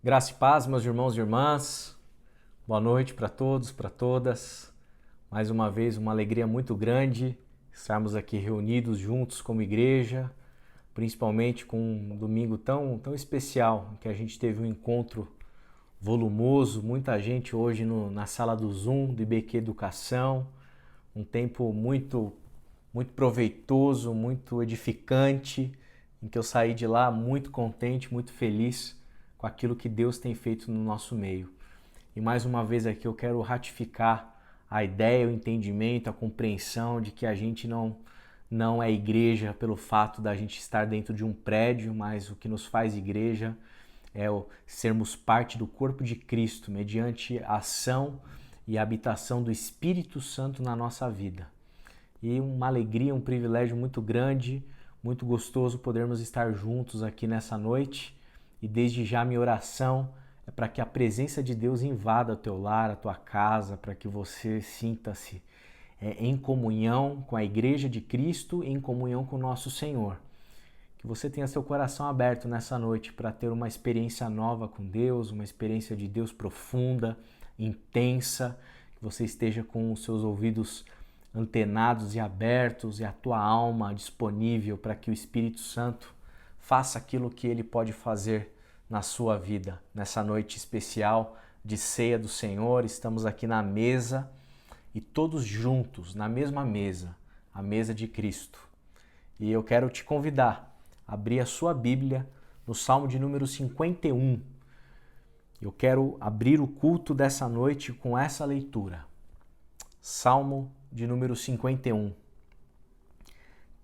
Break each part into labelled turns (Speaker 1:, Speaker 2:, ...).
Speaker 1: Graça e paz, meus irmãos e irmãs. Boa noite para todos, para todas. Mais uma vez, uma alegria muito grande estarmos aqui reunidos juntos como igreja, principalmente com um domingo tão especial, em que a gente teve um encontro volumoso, muita gente hoje na sala do Zoom, do IBQ Educação, um tempo muito proveitoso, muito edificante, em que eu saí de lá muito contente, muito feliz com aquilo que Deus tem feito no nosso meio. E mais uma vez aqui eu quero ratificar a ideia, o entendimento, a compreensão de que a gente não é igreja pelo fato da gente estar dentro de um prédio, mas o que nos faz igreja é sermos parte do corpo de Cristo, mediante a ação e a habitação do Espírito Santo na nossa vida. E uma alegria, um privilégio muito grande, muito gostoso podermos estar juntos aqui nessa noite. E desde já minha oração é para que a presença de Deus invada o teu lar, a tua casa, para que você sinta-se em comunhão com a Igreja de Cristo, em comunhão com o nosso Senhor. Que você tenha seu coração aberto nessa noite para ter uma experiência nova com Deus, uma experiência de Deus profunda, intensa, que você esteja com os seus ouvidos antenados e abertos e a tua alma disponível para que o Espírito Santo faça aquilo que ele pode fazer na sua vida. Nessa noite especial de ceia do Senhor, estamos aqui na mesa e todos juntos, na mesma mesa, a mesa de Cristo. E eu quero te convidar a abrir a sua Bíblia no Salmo de número 51. Eu quero abrir o culto dessa noite com essa leitura. Salmo de número 51.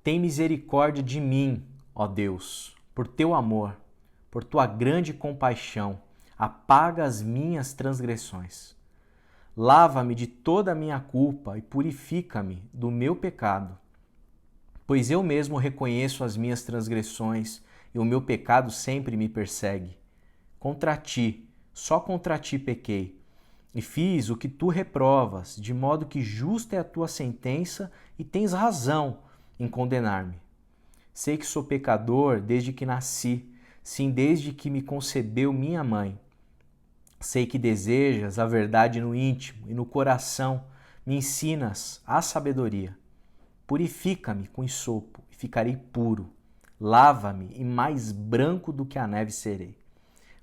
Speaker 1: Tem misericórdia de mim, ó Deus, por teu amor, por tua grande compaixão, apaga as minhas transgressões. Lava-me de toda a minha culpa e purifica-me do meu pecado. Pois eu mesmo reconheço as minhas transgressões e o meu pecado sempre me persegue. Contra ti, só contra ti pequei, e fiz o que tu reprovas, de modo que justa é a tua sentença e tens razão em condenar-me. Sei que sou pecador desde que nasci, sim, desde que me concebeu minha mãe. Sei que desejas a verdade no íntimo e no coração me ensinas a sabedoria. Purifica-me com esopo e ficarei puro. Lava-me e mais branco do que a neve serei.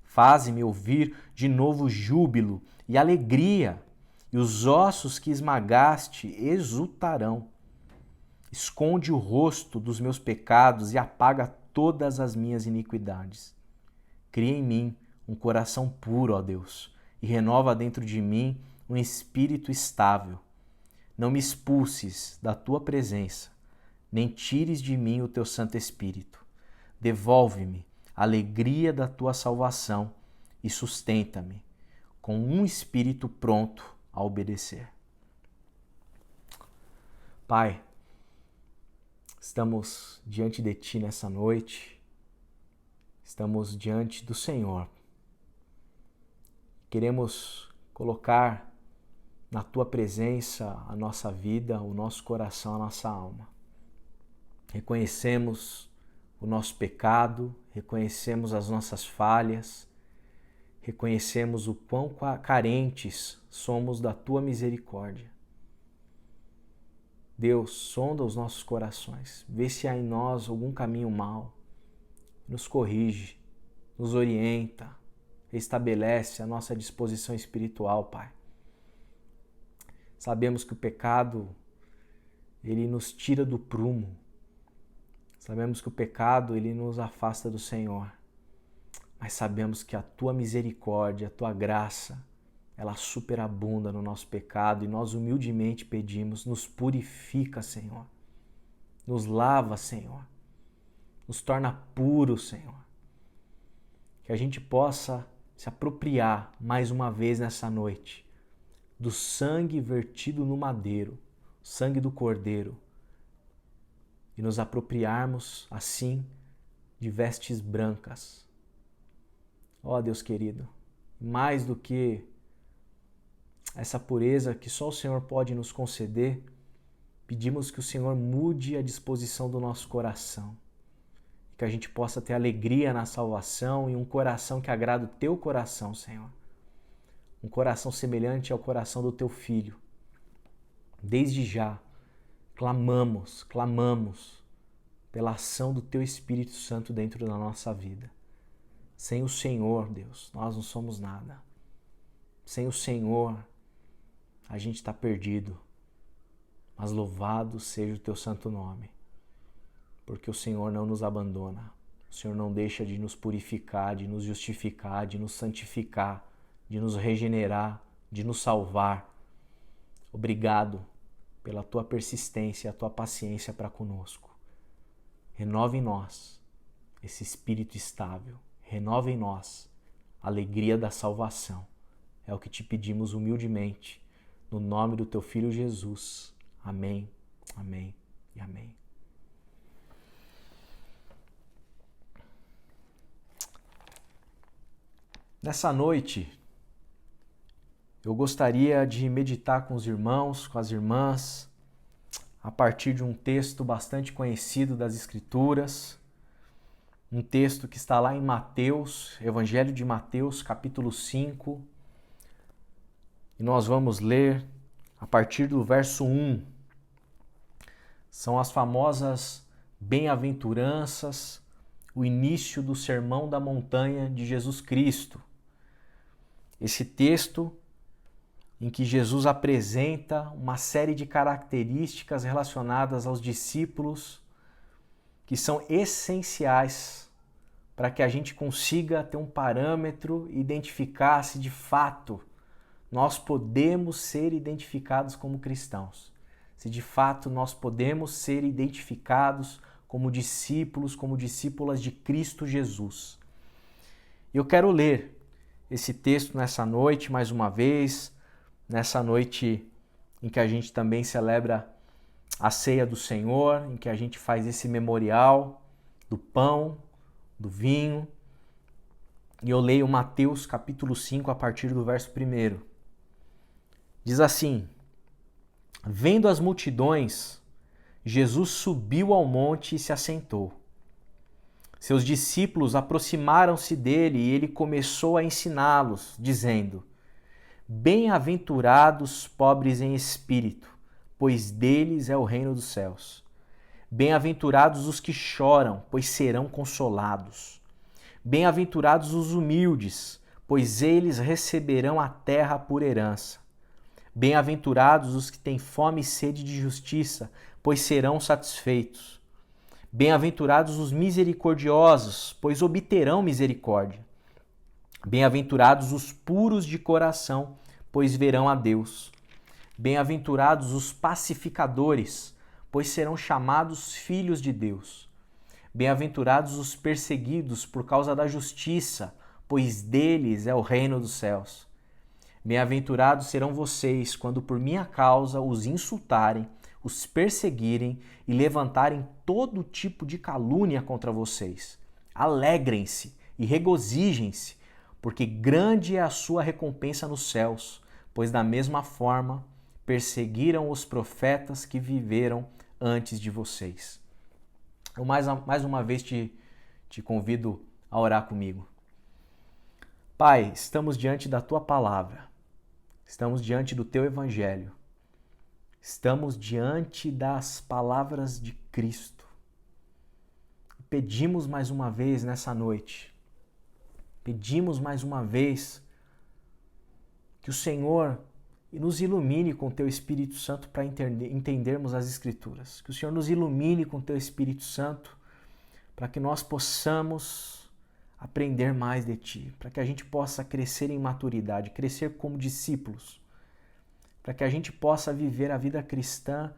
Speaker 1: Faze-me ouvir de novo júbilo e alegria, e os ossos que esmagaste exultarão. Esconde o rosto dos meus pecados e apaga todas as minhas iniquidades. Cria em mim um coração puro, ó Deus, e renova dentro de mim um espírito estável. Não me expulses da tua presença, nem tires de mim o teu Santo Espírito. Devolve-me a alegria da tua salvação e sustenta-me com um espírito pronto a obedecer. Pai, estamos diante de ti nessa noite, estamos diante do Senhor. Queremos colocar na tua presença a nossa vida, o nosso coração, a nossa alma. Reconhecemos o nosso pecado, reconhecemos as nossas falhas, reconhecemos o quão carentes somos da tua misericórdia. Deus, sonda os nossos corações, vê se há em nós algum caminho mau, nos corrige, nos orienta, restabelece a nossa disposição espiritual, Pai. Sabemos que o pecado, ele nos tira do prumo. Sabemos que o pecado, ele nos afasta do Senhor. Mas sabemos que a tua misericórdia, a tua graça, ela superabunda no nosso pecado e nós humildemente pedimos, nos purifica, Senhor. Nos lava, Senhor. Nos torna puros, Senhor. Que a gente possa se apropriar mais uma vez nessa noite do sangue vertido no madeiro, sangue do Cordeiro, e nos apropriarmos, assim, de vestes brancas. Ó Deus querido, mais do que essa pureza que só o Senhor pode nos conceder, pedimos que o Senhor mude a disposição do nosso coração que a gente possa ter alegria na salvação e um coração que agrada o teu coração, Senhor. Um coração semelhante ao coração do teu Filho. Desde já, clamamos pela ação do teu Espírito Santo dentro da nossa vida. Sem o Senhor, Deus, nós não somos nada. Sem o Senhor, a gente está perdido. Mas louvado seja o teu santo nome, porque o Senhor não nos abandona. O Senhor não deixa de nos purificar, de nos justificar, de nos santificar, de nos regenerar, de nos salvar. Obrigado pela tua persistência e a tua paciência para conosco. Renova em nós esse espírito estável. Renova em nós a alegria da salvação. É o que te pedimos humildemente, no nome do teu Filho Jesus. Amém, amém e amém. Nessa noite, eu gostaria de meditar com os irmãos, com as irmãs, a partir de um texto bastante conhecido das Escrituras, um texto que está lá em Mateus, Evangelho de Mateus, capítulo 5, e nós vamos ler a partir do verso 1. São as famosas bem-aventuranças, o início do Sermão da Montanha de Jesus Cristo. Esse texto em que Jesus apresenta uma série de características relacionadas aos discípulos que são essenciais para que a gente consiga ter um parâmetro e identificar se de fato nós podemos ser identificados como cristãos. Se de fato nós podemos ser identificados como discípulos, como discípulas de Cristo Jesus. Eu quero ler esse texto nessa noite, mais uma vez, nessa noite em que a gente também celebra a ceia do Senhor, em que a gente faz esse memorial do pão, do vinho. E eu leio Mateus capítulo 5 a partir do verso 1. Diz assim: Vendo as multidões, Jesus subiu ao monte e se assentou. Seus discípulos aproximaram-se dele e ele começou a ensiná-los, dizendo: Bem-aventurados pobres em espírito, pois deles é o reino dos céus. Bem-aventurados os que choram, pois serão consolados. Bem-aventurados os humildes, pois eles receberão a terra por herança. Bem-aventurados os que têm fome e sede de justiça, pois serão satisfeitos. Bem-aventurados os misericordiosos, pois obterão misericórdia. Bem-aventurados os puros de coração, pois verão a Deus. Bem-aventurados os pacificadores, pois serão chamados filhos de Deus. Bem-aventurados os perseguidos por causa da justiça, pois deles é o reino dos céus. Bem-aventurados serão vocês quando por minha causa os insultarem, os perseguirem e levantarem todo tipo de calúnia contra vocês. Alegrem-se e regozijem-se, porque grande é a sua recompensa nos céus, pois da mesma forma perseguiram os profetas que viveram antes de vocês. Eu mais uma vez te convido a orar comigo. Pai, estamos diante da Tua palavra. Estamos diante do Teu Evangelho. Estamos diante das palavras de Cristo. Pedimos mais uma vez nessa noite. Pedimos mais uma vez que o Senhor nos ilumine com Teu Espírito Santo para entendermos as Escrituras. Que o Senhor nos ilumine com Teu Espírito Santo para que nós possamos aprender mais de Ti, para que a gente possa crescer em maturidade, crescer como discípulos, para que a gente possa viver a vida cristã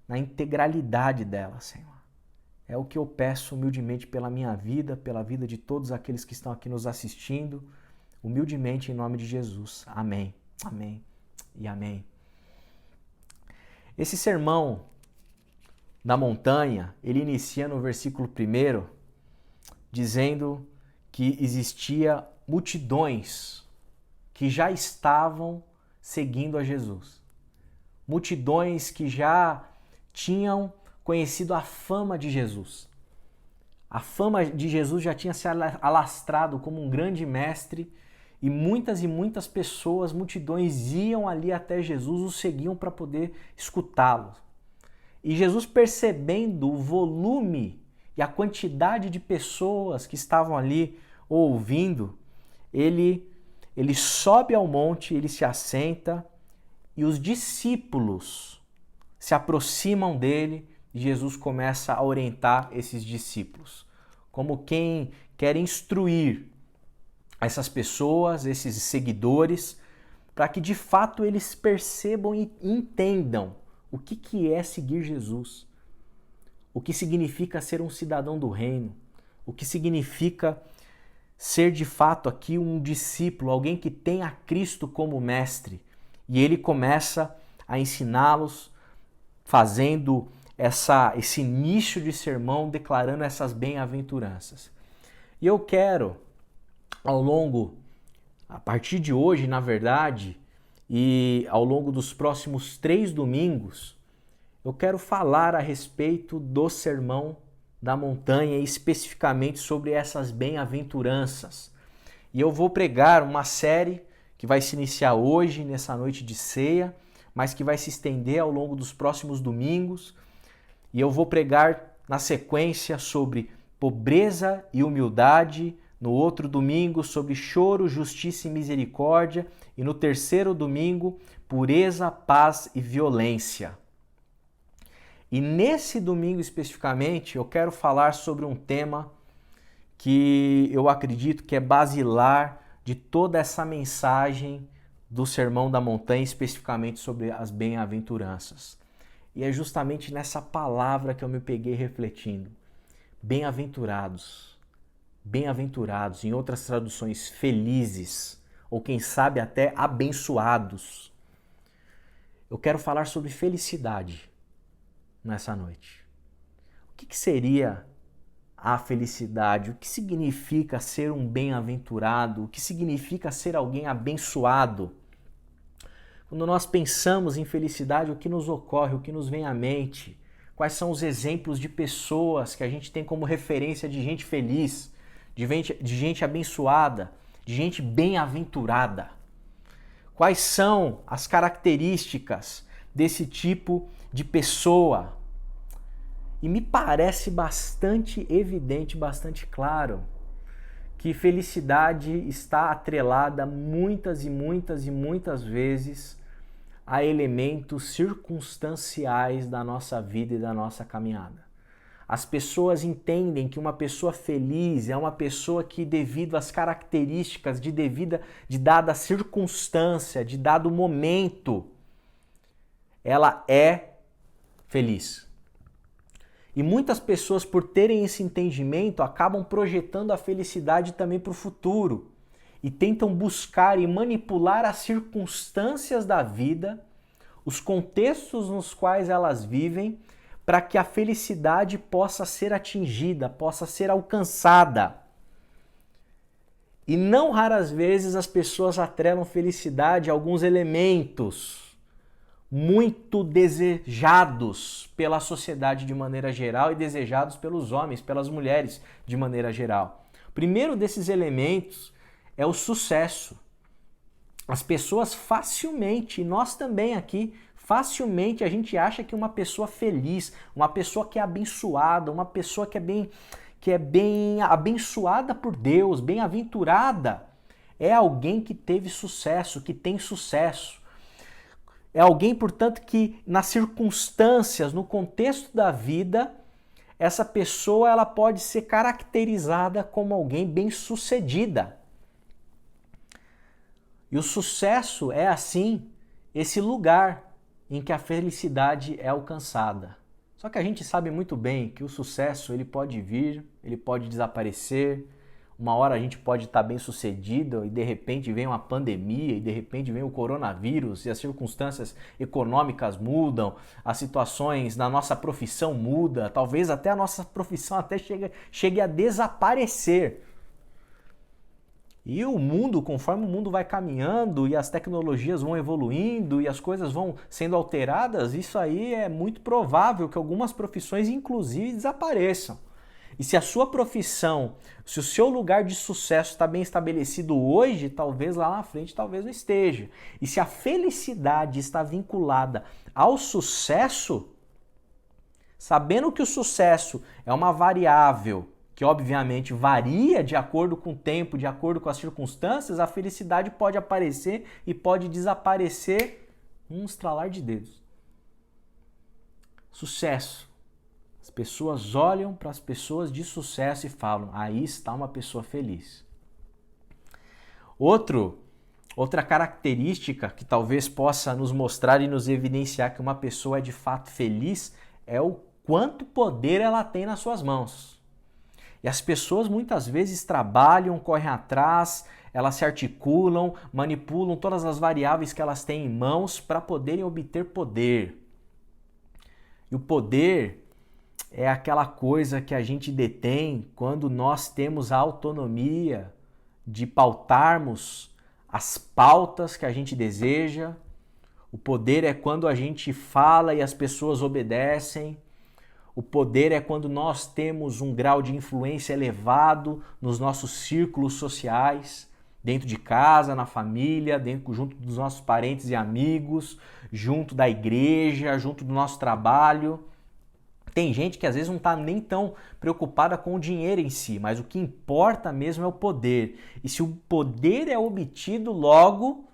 Speaker 1: na integralidade dela, Senhor. É o que eu peço humildemente pela minha vida, pela vida de todos aqueles que estão aqui nos assistindo, humildemente em nome de Jesus. Amém, amém e amém. Esse sermão da montanha, ele inicia no versículo 1, dizendo que existia multidões que já estavam seguindo a Jesus. Multidões que já tinham conhecido a fama de Jesus. A fama de Jesus já tinha se alastrado como um grande mestre e muitas pessoas, multidões iam ali até Jesus, o seguiam para poder escutá-lo. E Jesus, percebendo o volume e a quantidade de pessoas que estavam ali ouvindo, ele sobe ao monte, ele se assenta e os discípulos se aproximam dele e Jesus começa a orientar esses discípulos, como quem quer instruir essas pessoas, esses seguidores, para que de fato eles percebam e entendam o que é seguir Jesus, o que significa ser um cidadão do reino, o que significa ser de fato aqui um discípulo, alguém que tem a Cristo como mestre. E ele começa a ensiná-los, fazendo esse início de sermão, declarando essas bem-aventuranças. E eu quero, a partir de hoje, na verdade, e ao longo dos próximos 3 domingos, eu quero falar a respeito do Sermão da Montanha, especificamente sobre essas bem-aventuranças. E eu vou pregar uma série que vai se iniciar hoje, nessa noite de ceia, mas que vai se estender ao longo dos próximos domingos. E eu vou pregar na sequência sobre pobreza e humildade, no outro domingo sobre choro, justiça e misericórdia, e no terceiro domingo, pureza, paz e violência. E nesse domingo especificamente, eu quero falar sobre um tema que eu acredito que é basilar de toda essa mensagem do Sermão da Montanha, especificamente sobre as bem-aventuranças. E é justamente nessa palavra que eu me peguei refletindo. Bem-aventurados. Bem-aventurados, em outras traduções, felizes, ou quem sabe até abençoados. Eu quero falar sobre felicidade nessa noite. O que seria a felicidade? O que significa ser um bem-aventurado? O que significa ser alguém abençoado? Quando nós pensamos em felicidade, o que nos ocorre, o que nos vem à mente? Quais são os exemplos de pessoas que a gente tem como referência de gente feliz, de gente abençoada, de gente bem-aventurada? Quais são as características desse tipo de pessoa? E me parece bastante evidente, bastante claro, que felicidade está atrelada muitas vezes a elementos circunstanciais da nossa vida e da nossa caminhada. As pessoas entendem que uma pessoa feliz é uma pessoa que, devido às características de dada circunstância, de dado momento, ela é feliz. E muitas pessoas, por terem esse entendimento, acabam projetando a felicidade também para o futuro e tentam buscar e manipular as circunstâncias da vida, os contextos nos quais elas vivem, para que a felicidade possa ser atingida, possa ser alcançada. E não raras vezes as pessoas atrelam felicidade a alguns elementos muito desejados pela sociedade de maneira geral e desejados pelos homens, pelas mulheres de maneira geral. O primeiro desses elementos é o sucesso. As pessoas facilmente, e nós também aqui, facilmente a gente acha que uma pessoa feliz, uma pessoa que é abençoada, uma pessoa que é bem abençoada por Deus, bem-aventurada, é alguém que teve sucesso, que tem sucesso. É alguém, portanto, que nas circunstâncias, no contexto da vida, essa pessoa ela pode ser caracterizada como alguém bem-sucedida. E o sucesso é, assim, esse lugar em que a felicidade é alcançada. Só que a gente sabe muito bem que o sucesso ele pode vir, ele pode desaparecer. Uma hora a gente pode estar bem sucedido e de repente vem uma pandemia e de repente vem o coronavírus e as circunstâncias econômicas mudam, as situações na nossa profissão mudam, talvez até a nossa profissão até chegue a desaparecer. E o mundo, conforme o mundo vai caminhando e as tecnologias vão evoluindo e as coisas vão sendo alteradas, isso aí é muito provável que algumas profissões inclusive desapareçam. E se a sua profissão, se o seu lugar de sucesso está bem estabelecido hoje, talvez lá na frente talvez não esteja. E se a felicidade está vinculada ao sucesso, sabendo que o sucesso é uma variável que obviamente varia de acordo com o tempo, de acordo com as circunstâncias, a felicidade pode aparecer e pode desaparecer num estralar de dedos. Sucesso. As pessoas olham para as pessoas de sucesso e falam, aí está uma pessoa feliz. Outra característica que talvez possa nos mostrar e nos evidenciar que uma pessoa é de fato feliz é o quanto poder ela tem nas suas mãos. E as pessoas muitas vezes trabalham, correm atrás, elas se articulam, manipulam todas as variáveis que elas têm em mãos para poderem obter poder. E o poder é aquela coisa que a gente detém quando nós temos a autonomia de pautarmos as pautas que a gente deseja. O poder é quando a gente fala e as pessoas obedecem. O poder é quando nós temos um grau de influência elevado nos nossos círculos sociais, dentro de casa, na família, junto dos nossos parentes e amigos, junto da igreja, junto do nosso trabalho. Tem gente que às vezes não está nem tão preocupada com o dinheiro em si, mas o que importa mesmo é o poder. E se o poder é obtido, logo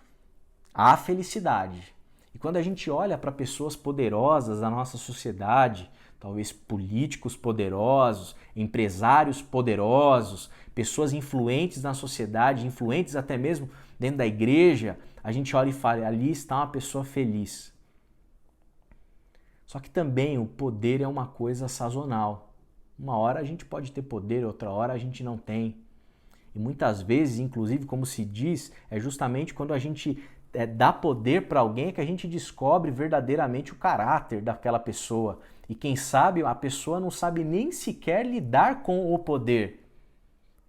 Speaker 1: há felicidade. E quando a gente olha para pessoas poderosas da nossa sociedade, talvez políticos poderosos, empresários poderosos, pessoas influentes na sociedade, influentes até mesmo dentro da igreja, a gente olha e fala, ali está uma pessoa feliz. Só que também o poder é uma coisa sazonal. Uma hora a gente pode ter poder, outra hora a gente não tem. E muitas vezes, inclusive, como se diz, é justamente quando a gente dá poder para alguém que a gente descobre verdadeiramente o caráter daquela pessoa. E quem sabe a pessoa não sabe nem sequer lidar com o poder.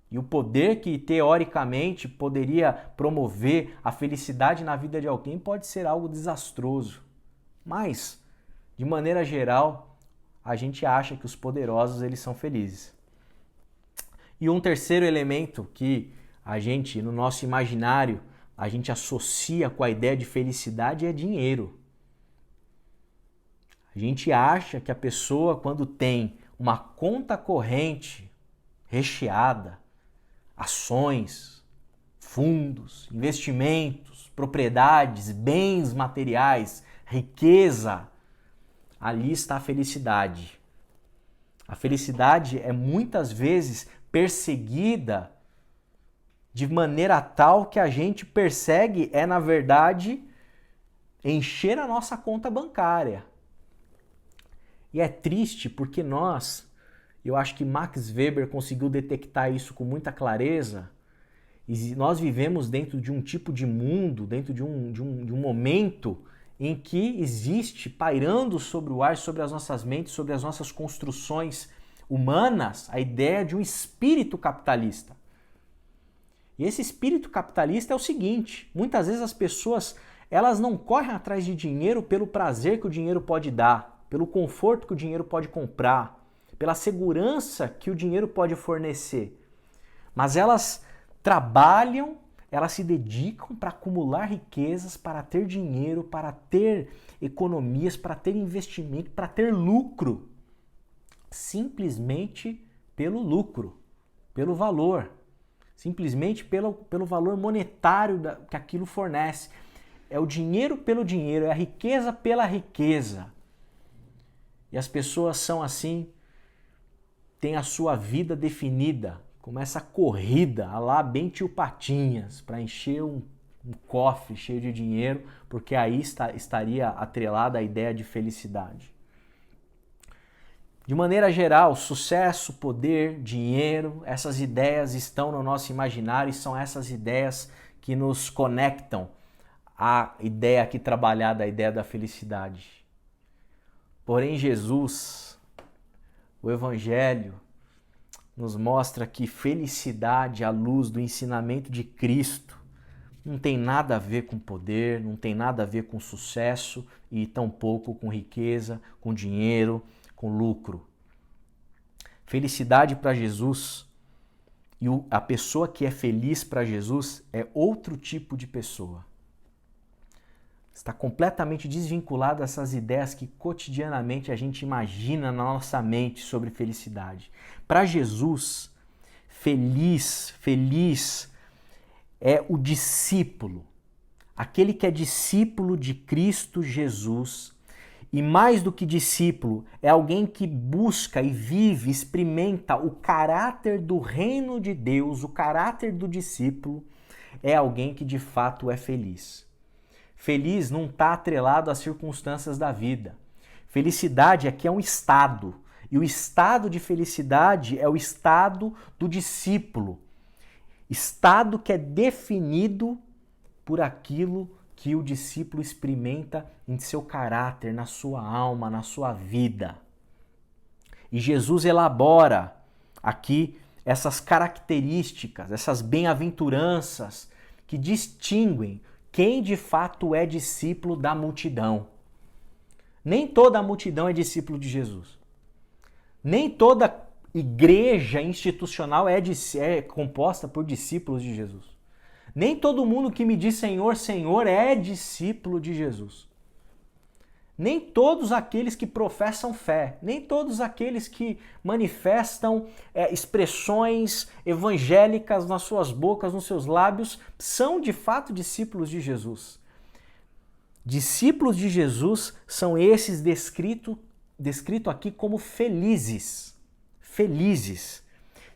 Speaker 1: E o poder que teoricamente poderia promover a felicidade na vida de alguém pode ser algo desastroso. Mas, de maneira geral, a gente acha que os poderosos eles são felizes. E um terceiro elemento que a gente, no nosso imaginário, a gente associa com a ideia de felicidade é dinheiro. A gente acha que a pessoa, quando tem uma conta corrente recheada, ações, fundos, investimentos, propriedades, bens materiais, riqueza, ali está a felicidade. A felicidade é muitas vezes perseguida de maneira tal que a gente persegue na verdade, encher a nossa conta bancária. E é triste porque eu acho que Max Weber conseguiu detectar isso com muita clareza, e nós vivemos dentro de um tipo de mundo, dentro de um momento em que existe, pairando sobre o ar, sobre as nossas mentes, sobre as nossas construções humanas, a ideia de um espírito capitalista. E esse espírito capitalista é o seguinte, muitas vezes as pessoas elas não correm atrás de dinheiro pelo prazer que o dinheiro pode dar, pelo conforto que o dinheiro pode comprar, pela segurança que o dinheiro pode fornecer. Mas elas trabalham, elas se dedicam para acumular riquezas, para ter dinheiro, para ter economias, para ter investimento, para ter lucro. Simplesmente pelo lucro, pelo valor. Simplesmente pelo valor monetário que aquilo fornece. É o dinheiro pelo dinheiro, é a riqueza pela riqueza. E as pessoas são assim, têm a sua vida definida, como essa corrida, a lá bem tio Patinhas, para encher um cofre cheio de dinheiro, porque aí estaria atrelada a ideia de felicidade. De maneira geral, sucesso, poder, dinheiro, essas ideias estão no nosso imaginário e são essas ideias que nos conectam à ideia aqui trabalhada, a ideia da felicidade. Porém, Jesus, o Evangelho, nos mostra que felicidade à luz do ensinamento de Cristo não tem nada a ver com poder, não tem nada a ver com sucesso e tampouco com riqueza, com dinheiro, com lucro. Felicidade para Jesus e a pessoa que é feliz para Jesus é outro tipo de pessoa. Está completamente desvinculado dessas ideias que cotidianamente a gente imagina na nossa mente sobre felicidade. Para Jesus, feliz é o discípulo, aquele que é discípulo de Cristo Jesus. E mais do que discípulo, é alguém que busca e vive, experimenta o caráter do reino de Deus, o caráter do discípulo, é alguém que de fato é feliz. Feliz não está atrelado às circunstâncias da vida. Felicidade aqui é um estado, e o estado de felicidade é o estado do discípulo. Estado que é definido por aquilo que o discípulo experimenta em seu caráter, na sua alma, na sua vida. E Jesus elabora aqui essas características, essas bem-aventuranças que distinguem quem de fato é discípulo da multidão. Nem toda a multidão é discípulo de Jesus. Nem toda igreja institucional é composta por discípulos de Jesus. Nem todo mundo que me diz Senhor, Senhor é discípulo de Jesus. Nem todos aqueles que professam fé, nem todos aqueles que manifestam expressões evangélicas nas suas bocas, nos seus lábios, são de fato discípulos de Jesus. Discípulos de Jesus são esses descrito aqui como felizes. Felizes.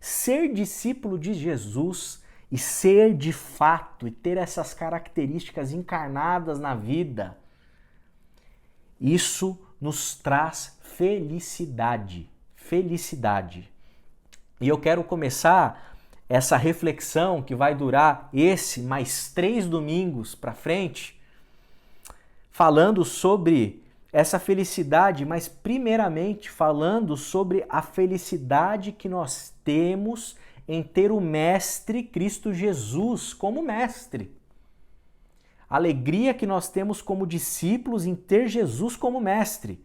Speaker 1: Ser discípulo de Jesus e ser de fato e ter essas características encarnadas na vida, isso nos traz felicidade. Felicidade. E eu quero começar essa reflexão que vai durar mais 3 domingos para frente, falando sobre essa felicidade, mas primeiramente falando sobre a felicidade que nós temos em ter o Mestre Cristo Jesus como Mestre. A alegria que nós temos como discípulos em ter Jesus como Mestre.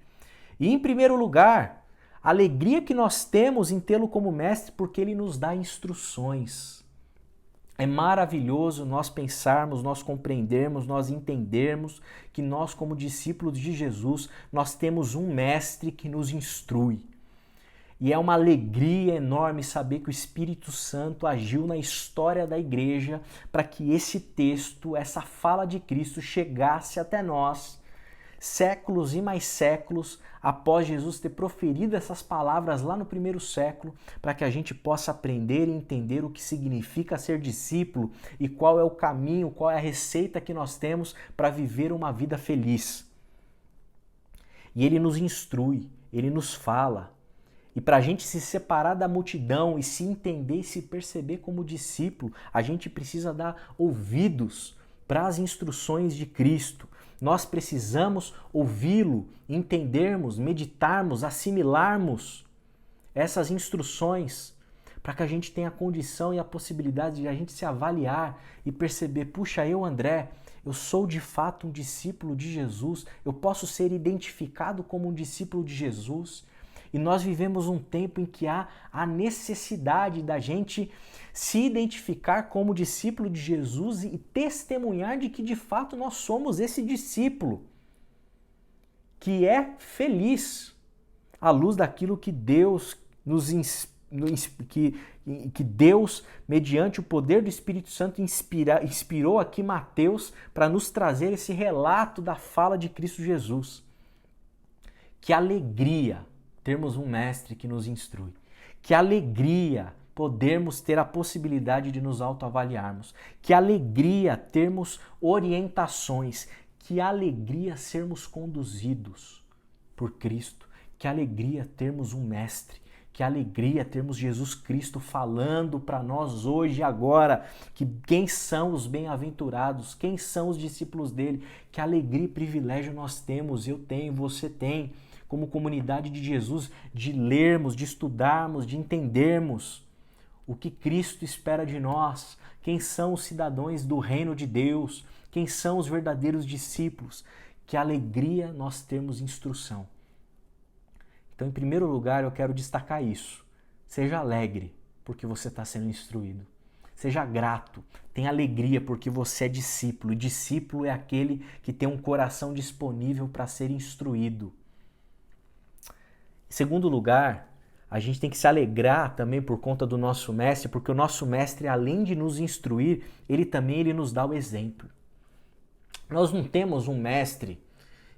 Speaker 1: E em primeiro lugar, a alegria que nós temos em tê-lo como Mestre porque ele nos dá instruções. É maravilhoso nós pensarmos, nós compreendermos, nós entendermos que nós como discípulos de Jesus, nós temos um Mestre que nos instrui. E é uma alegria enorme saber que o Espírito Santo agiu na história da igreja para que esse texto, essa fala de Cristo chegasse até nós, séculos e mais séculos após Jesus ter proferido essas palavras lá no primeiro século, para que a gente possa aprender e entender o que significa ser discípulo e qual é o caminho, qual é a receita que nós temos para viver uma vida feliz. E ele nos instrui, ele nos fala. E para a gente se separar da multidão e se entender e se perceber como discípulo, a gente precisa dar ouvidos para as instruções de Cristo. Nós precisamos ouvi-lo, entendermos, meditarmos, assimilarmos essas instruções para que a gente tenha a condição e a possibilidade de a gente se avaliar e perceber, puxa, eu, André, eu sou de fato um discípulo de Jesus, eu posso ser identificado como um discípulo de Jesus. E nós vivemos um tempo em que há a necessidade da gente se identificar como discípulo de Jesus e testemunhar de que de fato nós somos esse discípulo que é feliz à luz daquilo que Deus que Deus, mediante o poder do Espírito Santo, inspirou aqui Mateus para nos trazer esse relato da fala de Cristo Jesus. Que alegria termos um mestre que nos instrui. Que alegria podermos ter a possibilidade de nos autoavaliarmos. Que alegria termos orientações. Que alegria sermos conduzidos por Cristo. Que alegria termos um mestre. Que alegria termos Jesus Cristo falando para nós hoje e agora que quem são os bem-aventurados, quem são os discípulos dele. Que alegria e privilégio nós temos, eu tenho, você tem, como comunidade de Jesus, de lermos, de estudarmos, de entendermos o que Cristo espera de nós, quem são os cidadãos do reino de Deus, quem são os verdadeiros discípulos. Que alegria nós termos instrução. Então, em primeiro lugar, eu quero destacar isso. Seja alegre, porque você está sendo instruído. Seja grato, tenha alegria, porque você é discípulo. E discípulo é aquele que tem um coração disponível para ser instruído. Em segundo lugar, a gente tem que se alegrar também por conta do nosso mestre, porque o nosso mestre, além de nos instruir, ele nos dá o exemplo. Nós não temos um mestre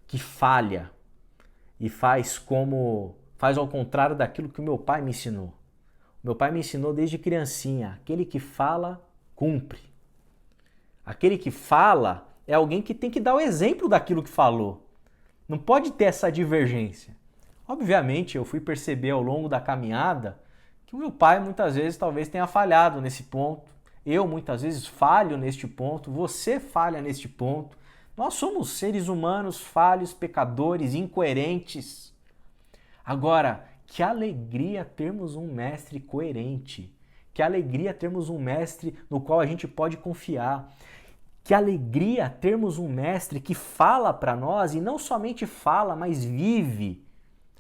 Speaker 1: que falha e faz ao contrário daquilo que o meu pai me ensinou. Meu pai me ensinou desde criancinha, aquele que fala, cumpre. Aquele que fala é alguém que tem que dar o exemplo daquilo que falou. Não pode ter essa divergência. Obviamente, eu fui perceber ao longo da caminhada que o meu pai muitas vezes talvez tenha falhado nesse ponto. Eu muitas vezes falho neste ponto, você falha neste ponto. Nós somos seres humanos falhos, pecadores, incoerentes. Agora, que alegria termos um mestre coerente. Que alegria termos um mestre no qual a gente pode confiar. Que alegria termos um mestre que fala para nós e não somente fala, mas vive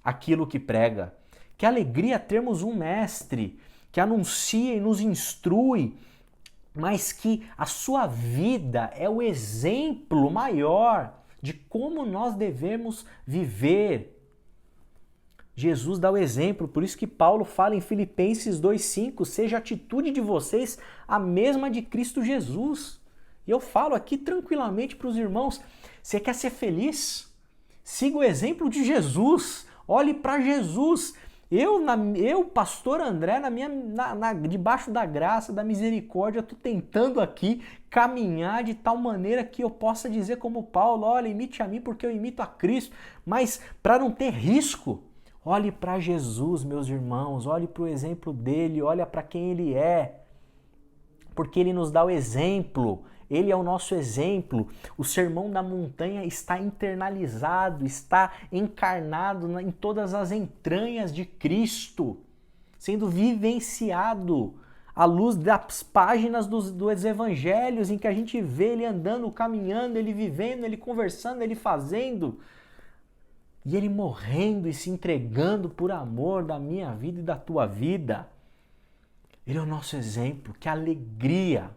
Speaker 1: aquilo que prega. Que alegria termos um mestre que anuncia e nos instrui, mas que a sua vida é o exemplo maior de como nós devemos viver. Jesus dá o exemplo, por isso que Paulo fala em Filipenses 2,5, seja a atitude de vocês a mesma de Cristo Jesus. E eu falo aqui tranquilamente para os irmãos, você quer ser feliz? Siga o exemplo de Jesus, olhe para Jesus. Eu, pastor André, debaixo da graça, da misericórdia, estou tentando aqui caminhar de tal maneira que eu possa dizer como Paulo, olha, imite a mim porque eu imito a Cristo, mas para não ter risco, olhe para Jesus, meus irmãos, olhe para o exemplo dele, olha para quem ele é, porque ele nos dá o exemplo, ele é o nosso exemplo. O Sermão da Montanha está internalizado, está encarnado em todas as entranhas de Cristo, sendo vivenciado à luz das páginas dos evangelhos em que a gente vê ele andando, caminhando, ele vivendo, ele conversando, ele fazendo. E ele morrendo e se entregando por amor da minha vida e da tua vida. Ele é o nosso exemplo, que alegria.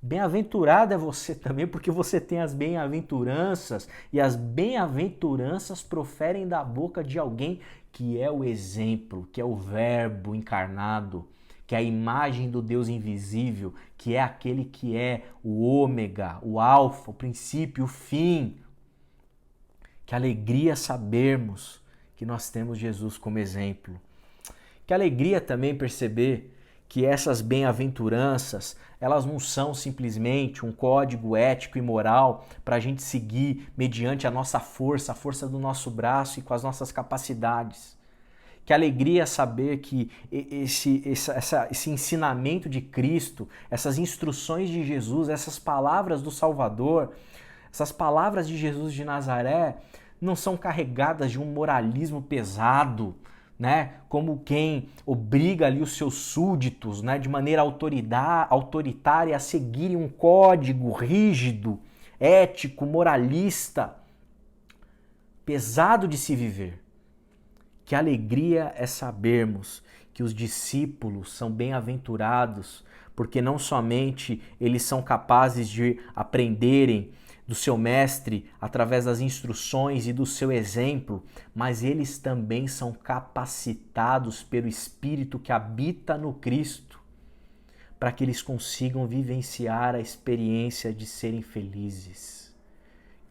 Speaker 1: Bem-aventurado é você também, porque você tem as bem-aventuranças, e as bem-aventuranças proferem da boca de alguém que é o exemplo, que é o verbo encarnado, que é a imagem do Deus invisível, que é aquele que é o ômega, o alfa, o princípio, o fim. Que alegria sabermos que nós temos Jesus como exemplo. Que alegria também perceber que essas bem-aventuranças, elas não são simplesmente um código ético e moral para a gente seguir mediante a nossa força, a força do nosso braço e com as nossas capacidades. Que alegria saber que esse ensinamento de Cristo, essas instruções de Jesus, essas palavras do Salvador, essas palavras de Jesus de Nazaré não são carregadas de um moralismo pesado, né? Como quem obriga ali os seus súditos, né, de maneira autoritária a seguirem um código rígido, ético, moralista, pesado de se viver. Que alegria é sabermos que os discípulos são bem-aventurados, porque não somente eles são capazes de aprenderem do seu mestre através das instruções e do seu exemplo, mas eles também são capacitados pelo Espírito que habita no Cristo, para que eles consigam vivenciar a experiência de serem felizes.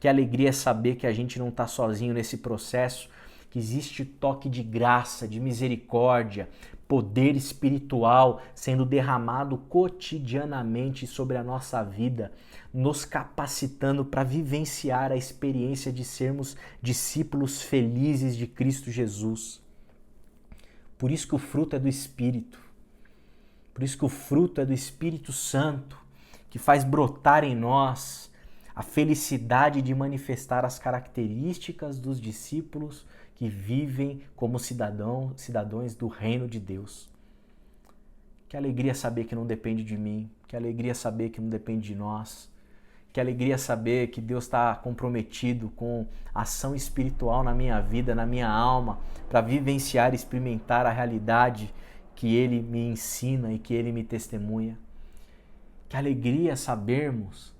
Speaker 1: Que alegria saber que a gente não está sozinho nesse processo, que existe toque de graça, de misericórdia, poder espiritual sendo derramado cotidianamente sobre a nossa vida, nos capacitando para vivenciar a experiência de sermos discípulos felizes de Cristo Jesus. Por isso que o fruto é do Espírito. Por isso que o fruto é do Espírito Santo, que faz brotar em nós a felicidade de manifestar as características dos discípulos que vivem como cidadãos do reino de Deus. Que alegria saber que não depende de mim, que alegria saber que não depende de nós, que alegria saber que Deus está comprometido com ação espiritual na minha vida, na minha alma, para vivenciar e experimentar a realidade que Ele me ensina e que Ele me testemunha. Que alegria sabermos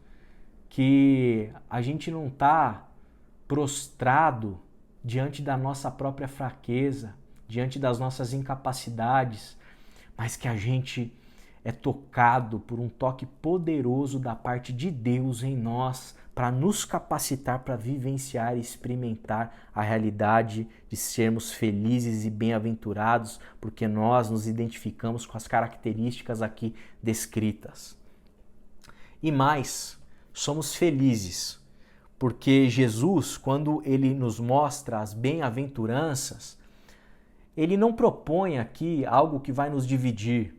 Speaker 1: que a gente não está prostrado diante da nossa própria fraqueza, diante das nossas incapacidades, mas que a gente é tocado por um toque poderoso da parte de Deus em nós para nos capacitar para vivenciar e experimentar a realidade de sermos felizes e bem-aventurados, porque nós nos identificamos com as características aqui descritas. E mais, somos felizes, porque Jesus, quando ele nos mostra as bem-aventuranças, ele não propõe aqui algo que vai nos dividir,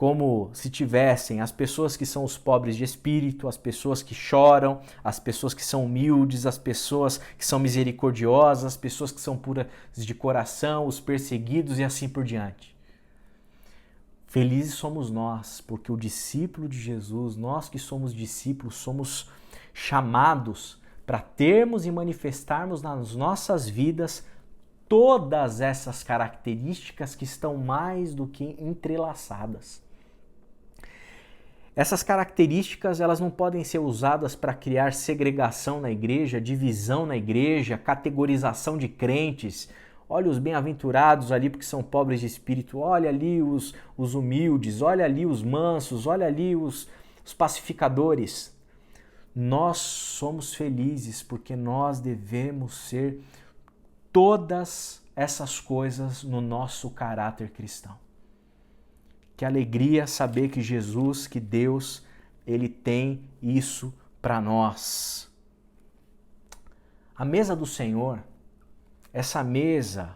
Speaker 1: como se tivessem as pessoas que são os pobres de espírito, as pessoas que choram, as pessoas que são humildes, as pessoas que são misericordiosas, as pessoas que são puras de coração, os perseguidos e assim por diante. Felizes somos nós, porque o discípulo de Jesus, nós que somos discípulos, somos chamados para termos e manifestarmos nas nossas vidas todas essas características que estão mais do que entrelaçadas. Essas características, elas não podem ser usadas para criar segregação na igreja, divisão na igreja, categorização de crentes. Olha os bem-aventurados ali porque são pobres de espírito, olha ali os humildes, olha ali os mansos, olha ali os pacificadores. Nós somos felizes porque nós devemos ser todas essas coisas no nosso caráter cristão. Que alegria saber que Jesus, que Deus, Ele tem isso para nós. A mesa do Senhor, essa mesa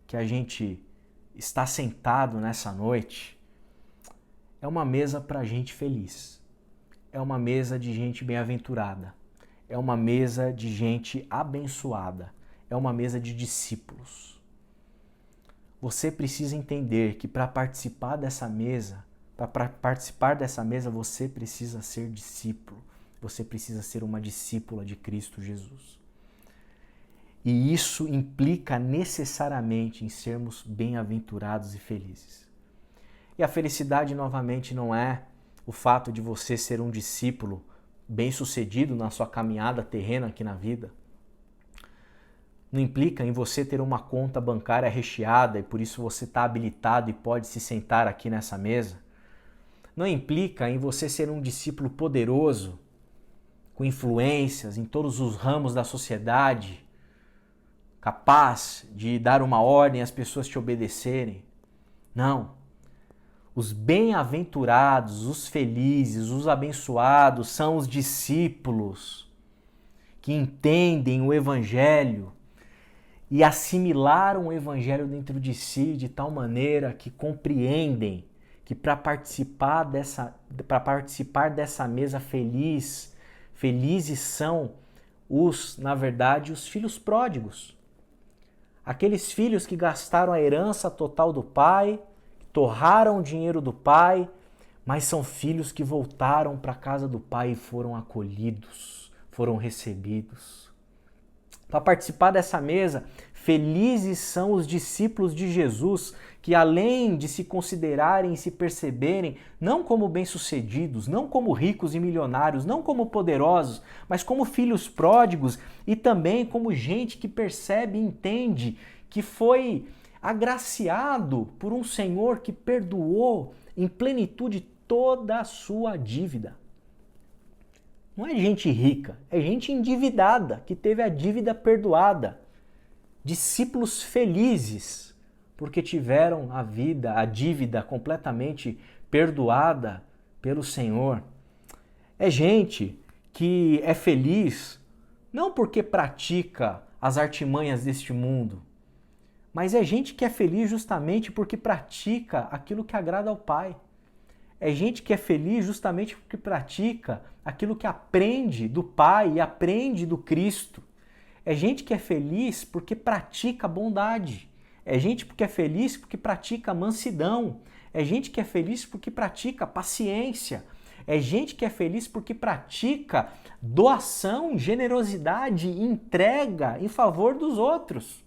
Speaker 1: que a gente está sentado nessa noite, é uma mesa para gente feliz. É uma mesa de gente bem-aventurada. É uma mesa de gente abençoada. É uma mesa de discípulos. Você precisa entender que para participar dessa mesa, você precisa ser discípulo. Você precisa ser uma discípula de Cristo Jesus. E isso implica necessariamente em sermos bem-aventurados e felizes. E a felicidade, novamente, não é o fato de você ser um discípulo bem-sucedido na sua caminhada terrena aqui na vida. Não implica em você ter uma conta bancária recheada e por isso você está habilitado e pode se sentar aqui nessa mesa. Não implica em você ser um discípulo poderoso, com influências em todos os ramos da sociedade, capaz de dar uma ordem e as pessoas te obedecerem. Não. Os bem-aventurados, os felizes, os abençoados são os discípulos que entendem o Evangelho e assimilaram o Evangelho dentro de si de tal maneira que compreendem que para participar dessa mesa felizes são na verdade, os filhos pródigos. Aqueles filhos que gastaram a herança total do pai, torraram o dinheiro do pai, mas são filhos que voltaram para a casa do pai e foram acolhidos, foram recebidos. Para participar dessa mesa, felizes são os discípulos de Jesus, que além de se considerarem e se perceberem não como bem-sucedidos, não como ricos e milionários, não como poderosos, mas como filhos pródigos e também como gente que percebe e entende que foi agraciado por um Senhor que perdoou em plenitude toda a sua dívida. Não é gente rica, é gente endividada, que teve a dívida perdoada. Discípulos felizes, porque tiveram a dívida completamente perdoada pelo Senhor. É gente que é feliz não porque pratica as artimanhas deste mundo, mas é gente que é feliz justamente porque pratica aquilo que agrada ao Pai. É gente que é feliz justamente porque pratica aquilo que aprende do Pai e aprende do Cristo. É gente que é feliz porque pratica bondade. É gente que é feliz porque pratica mansidão. É gente que é feliz porque pratica paciência. É gente que é feliz porque pratica doação, generosidade e entrega em favor dos outros.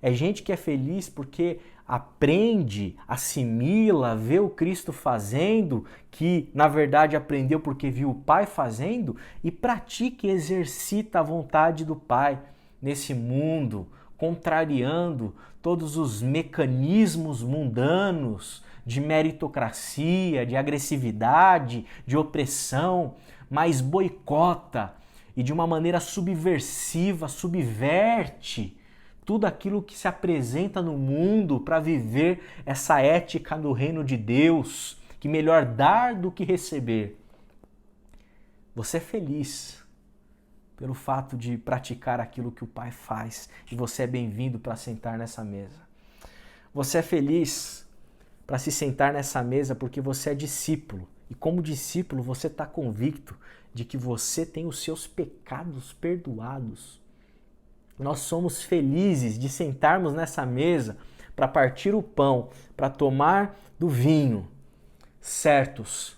Speaker 1: É gente que é feliz porque aprende, assimila, vê o Cristo fazendo, que na verdade aprendeu porque viu o Pai fazendo, e pratica e exercita a vontade do Pai nesse mundo, contrariando todos os mecanismos mundanos de meritocracia, de agressividade, de opressão, mas boicota e de uma maneira subversiva, subverte tudo aquilo que se apresenta no mundo para viver essa ética do reino de Deus, que melhor dar do que receber. Você é feliz pelo fato de praticar aquilo que o Pai faz e você é bem-vindo para sentar nessa mesa. Você é feliz para se sentar nessa mesa porque você é discípulo e como discípulo você está convicto de que você tem os seus pecados perdoados. Nós somos felizes de sentarmos nessa mesa para partir o pão, para tomar do vinho, certos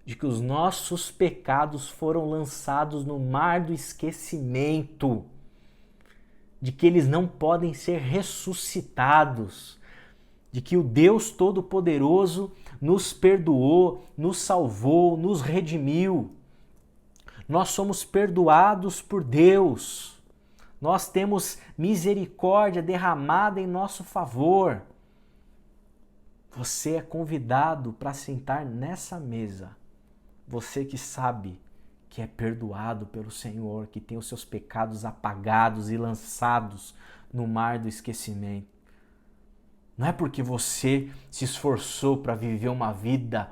Speaker 1: de que os nossos pecados foram lançados no mar do esquecimento, de que eles não podem ser ressuscitados, de que o Deus Todo-Poderoso nos perdoou, nos salvou, nos redimiu. Nós somos perdoados por Deus. Nós temos misericórdia derramada em nosso favor. Você é convidado para sentar nessa mesa. Você que sabe que é perdoado pelo Senhor, que tem os seus pecados apagados e lançados no mar do esquecimento. Não é porque você se esforçou para viver uma vida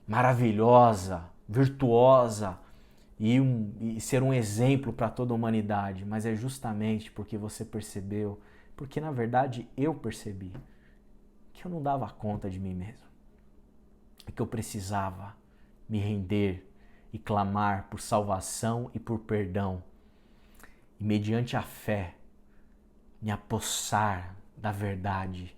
Speaker 1: maravilhosa, virtuosa, e ser um exemplo para toda a humanidade, mas é justamente porque você percebeu, porque na verdade eu percebi que eu não dava conta de mim mesmo, que eu precisava me render e clamar por salvação e por perdão, e mediante a fé me apossar da verdade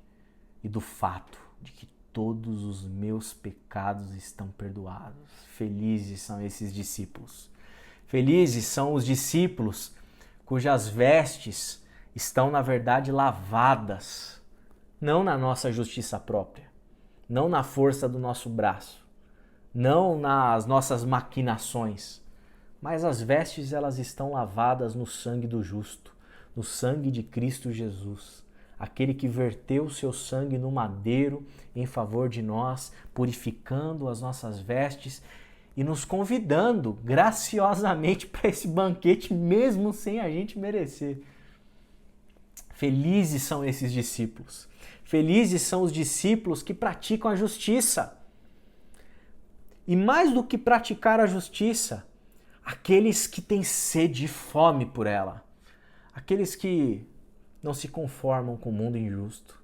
Speaker 1: e do fato de que todos os meus pecados estão perdoados. Felizes são esses discípulos. Felizes são os discípulos cujas vestes estão, na verdade, lavadas, não na nossa justiça própria, não na força do nosso braço, não nas nossas maquinações, mas as vestes elas estão lavadas no sangue do justo, no sangue de Cristo Jesus, aquele que verteu o seu sangue no madeiro em favor de nós, purificando as nossas vestes e nos convidando graciosamente para esse banquete, mesmo sem a gente merecer. Felizes são esses discípulos. Felizes são os discípulos que praticam a justiça. E mais do que praticar a justiça, aqueles que têm sede e fome por ela. Aqueles que não se conformam com o mundo injusto.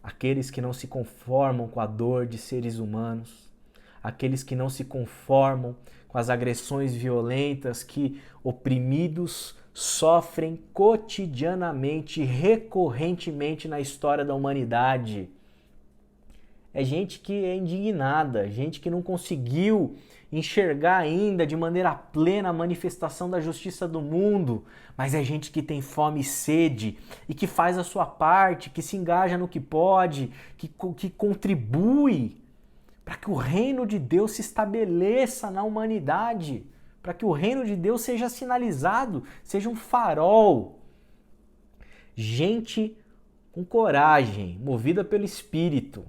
Speaker 1: Aqueles que não se conformam com a dor de seres humanos. Aqueles que não se conformam com as agressões violentas que oprimidos sofrem cotidianamente, recorrentemente na história da humanidade. É gente que é indignada, gente que não conseguiu enxergar ainda de maneira plena a manifestação da justiça do mundo, mas é gente que tem fome e sede e que faz a sua parte, que se engaja no que pode, que contribui para que o reino de Deus se estabeleça na humanidade, para que o reino de Deus seja sinalizado, seja um farol. Gente com coragem, movida pelo Espírito,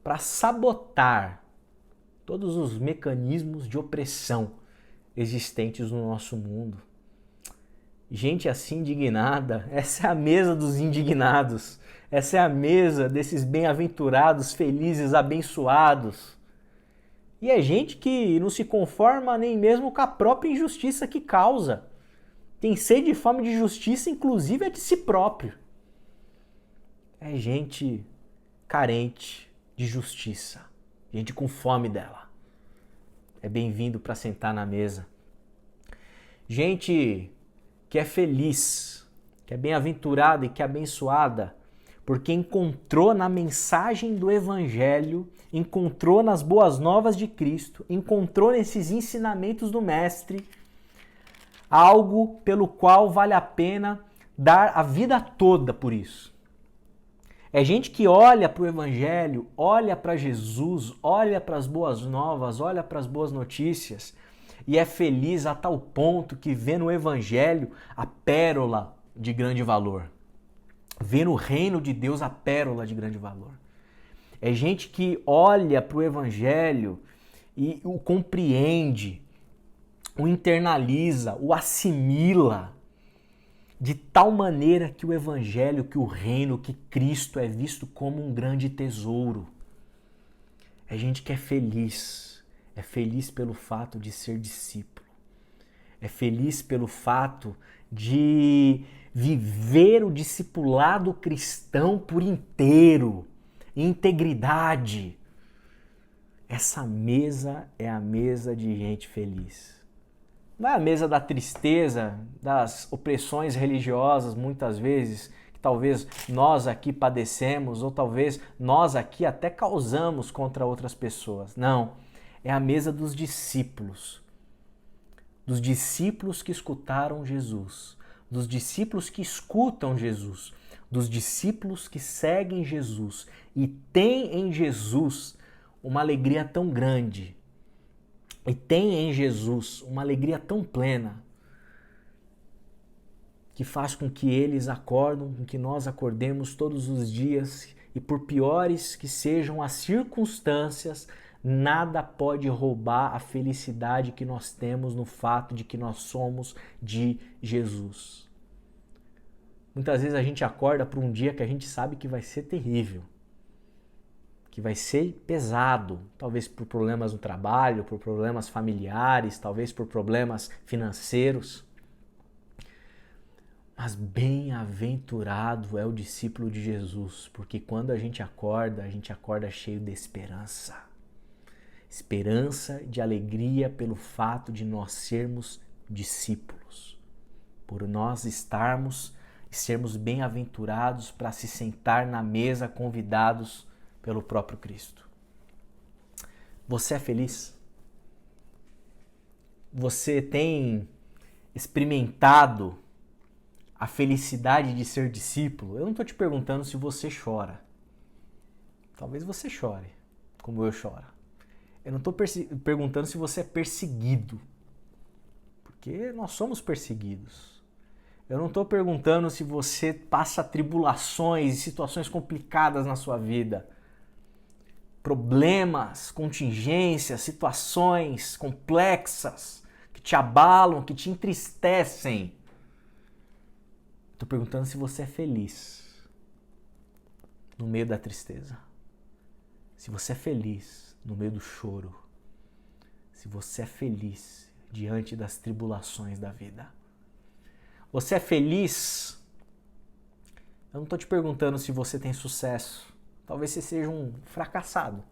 Speaker 1: para sabotar todos os mecanismos de opressão existentes no nosso mundo. Gente assim indignada, essa é a mesa dos indignados. Essa é a mesa desses bem-aventurados, felizes, abençoados. E é gente que não se conforma nem mesmo com a própria injustiça que causa. Tem sede e fome de justiça, inclusive a de si próprio. É gente carente de justiça. Gente com fome dela. É bem-vindo para sentar na mesa. Gente que é feliz, que é bem-aventurada e que é abençoada, porque encontrou na mensagem do Evangelho, encontrou nas boas novas de Cristo, encontrou nesses ensinamentos do Mestre, algo pelo qual vale a pena dar a vida toda por isso. É gente que olha para o Evangelho, olha para Jesus, olha para as boas novas, olha para as boas notícias e é feliz a tal ponto que vê no Evangelho a pérola de grande valor. Vê no reino de Deus a pérola de grande valor. É gente que olha para o Evangelho e o compreende, o internaliza, o assimila de tal maneira que o Evangelho, que o reino, que Cristo é visto como um grande tesouro. É gente que é feliz pelo fato de ser discípulo, é feliz pelo fato de viver o discipulado cristão por inteiro, em integridade. Essa mesa é a mesa de gente feliz. Não é a mesa da tristeza, das opressões religiosas, muitas vezes, que talvez nós aqui padecemos, ou talvez nós aqui até causamos contra outras pessoas. Não, é a mesa dos discípulos que escutaram Jesus, dos discípulos que escutam Jesus, dos discípulos que seguem Jesus e têm em Jesus uma alegria tão grande, e tem em Jesus uma alegria tão plena que faz com que eles acordem, com que nós acordemos todos os dias e por piores que sejam as circunstâncias, nada pode roubar a felicidade que nós temos no fato de que nós somos de Jesus. Muitas vezes a gente acorda para um dia que a gente sabe que vai ser terrível, que vai ser pesado, talvez por problemas no trabalho, por problemas familiares, talvez por problemas financeiros. Mas bem-aventurado é o discípulo de Jesus, porque quando a gente acorda cheio de esperança. Esperança de alegria pelo fato de nós sermos discípulos, por nós estarmos e sermos bem-aventurados para se sentar na mesa convidados pelo próprio Cristo. Você é feliz? Você tem experimentado a felicidade de ser discípulo? Eu não estou te perguntando se você chora. Talvez você chore, como eu choro. Eu não estou perguntando se você é perseguido, porque nós somos perseguidos. Eu não estou perguntando se você passa tribulações e situações complicadas na sua vida. Problemas, contingências, situações complexas que te abalam, que te entristecem. Estou perguntando se você é feliz no meio da tristeza. Se você é feliz no meio do choro. Se você é feliz diante das tribulações da vida. Você é feliz? Eu não estou te perguntando se você tem sucesso. Talvez você seja um fracassado.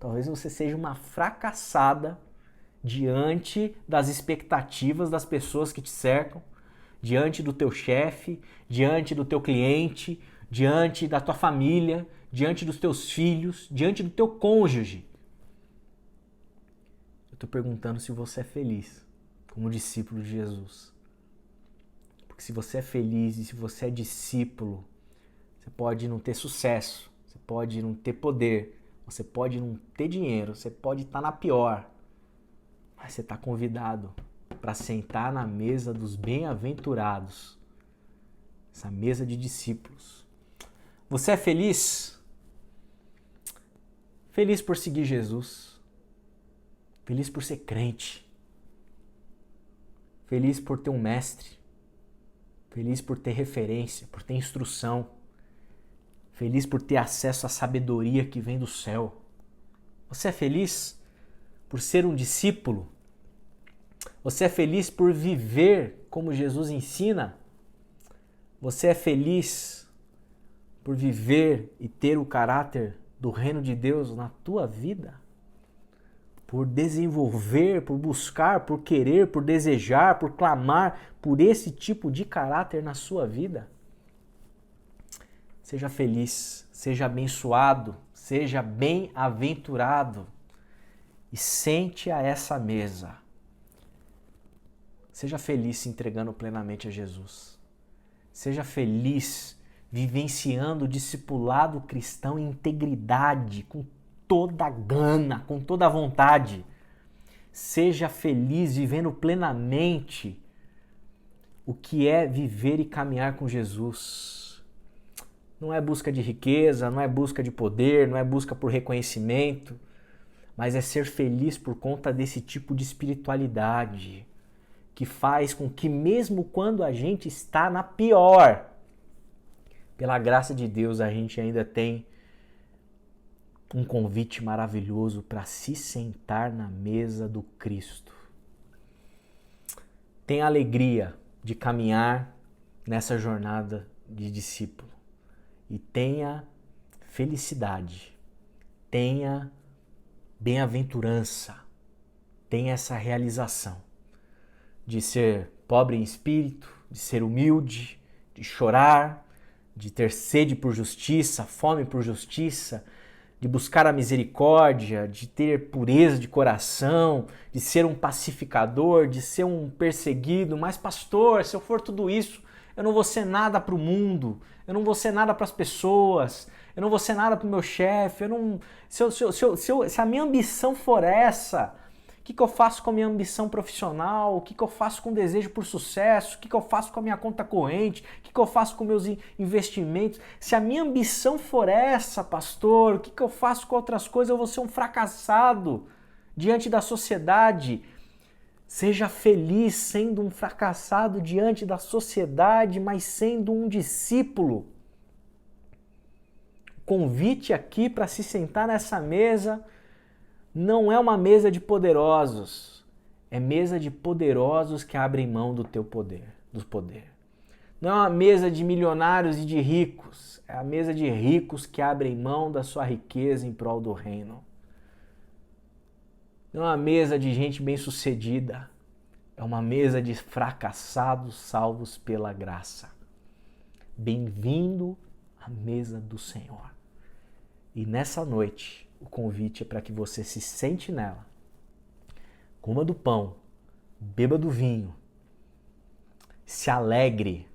Speaker 1: Talvez você seja uma fracassada diante das expectativas das pessoas que te cercam, diante do teu chefe, diante do teu cliente, diante da tua família, diante dos teus filhos, diante do teu cônjuge. Eu estou perguntando se você é feliz como discípulo de Jesus. Porque se você é feliz e se você é discípulo, você pode não ter sucesso, você pode não ter poder, você pode não ter dinheiro, você pode estar na pior, mas você está convidado para sentar na mesa dos bem-aventurados, essa mesa de discípulos. Você é feliz? Feliz por seguir Jesus, feliz por ser crente, feliz por ter um mestre, feliz por ter referência, por ter instrução, feliz por ter acesso à sabedoria que vem do céu. Você é feliz por ser um discípulo? Você é feliz por viver como Jesus ensina? Você é feliz por viver e ter o caráter do reino de Deus na tua vida? Por desenvolver, por buscar, por querer, por desejar, por clamar por esse tipo de caráter na sua vida? Seja feliz, seja abençoado, seja bem-aventurado e sente a essa mesa. Seja feliz se entregando plenamente a Jesus. Seja feliz vivenciando o discipulado cristão em integridade, com toda a gana, com toda a vontade. Seja feliz vivendo plenamente o que é viver e caminhar com Jesus. Não é busca de riqueza, não é busca de poder, não é busca por reconhecimento, mas é ser feliz por conta desse tipo de espiritualidade que faz com que mesmo quando a gente está na pior, pela graça de Deus a gente ainda tem um convite maravilhoso para se sentar na mesa do Cristo. Tenha alegria de caminhar nessa jornada de discípulo e tenha felicidade, tenha bem-aventurança, tenha essa realização de ser pobre em espírito, de ser humilde, de chorar, de ter sede por justiça, fome por justiça, de buscar a misericórdia, de ter pureza de coração, de ser um pacificador, de ser um perseguido. Mas, pastor, se eu for tudo isso, eu não vou ser nada para o mundo, eu não vou ser nada para as pessoas, eu não vou ser nada para o meu chefe. Se a minha ambição for essa, o que eu faço com a minha ambição profissional? O que eu faço com o desejo por sucesso? O que eu faço com a minha conta corrente? O que eu faço com meus investimentos? Se a minha ambição for essa, pastor, o que eu faço com outras coisas? Eu vou ser um fracassado diante da sociedade. Seja feliz sendo um fracassado diante da sociedade, mas sendo um discípulo. O convite aqui para se sentar nessa mesa não é uma mesa de poderosos, é mesa de poderosos que abrem mão do teu poder, do poder. Não é uma mesa de milionários e de ricos, é a mesa de ricos que abrem mão da sua riqueza em prol do reino. Não é uma mesa de gente bem-sucedida, é uma mesa de fracassados salvos pela graça. Bem-vindo à mesa do Senhor. E nessa noite, o convite é para que você se sente nela, coma do pão, beba do vinho, se alegre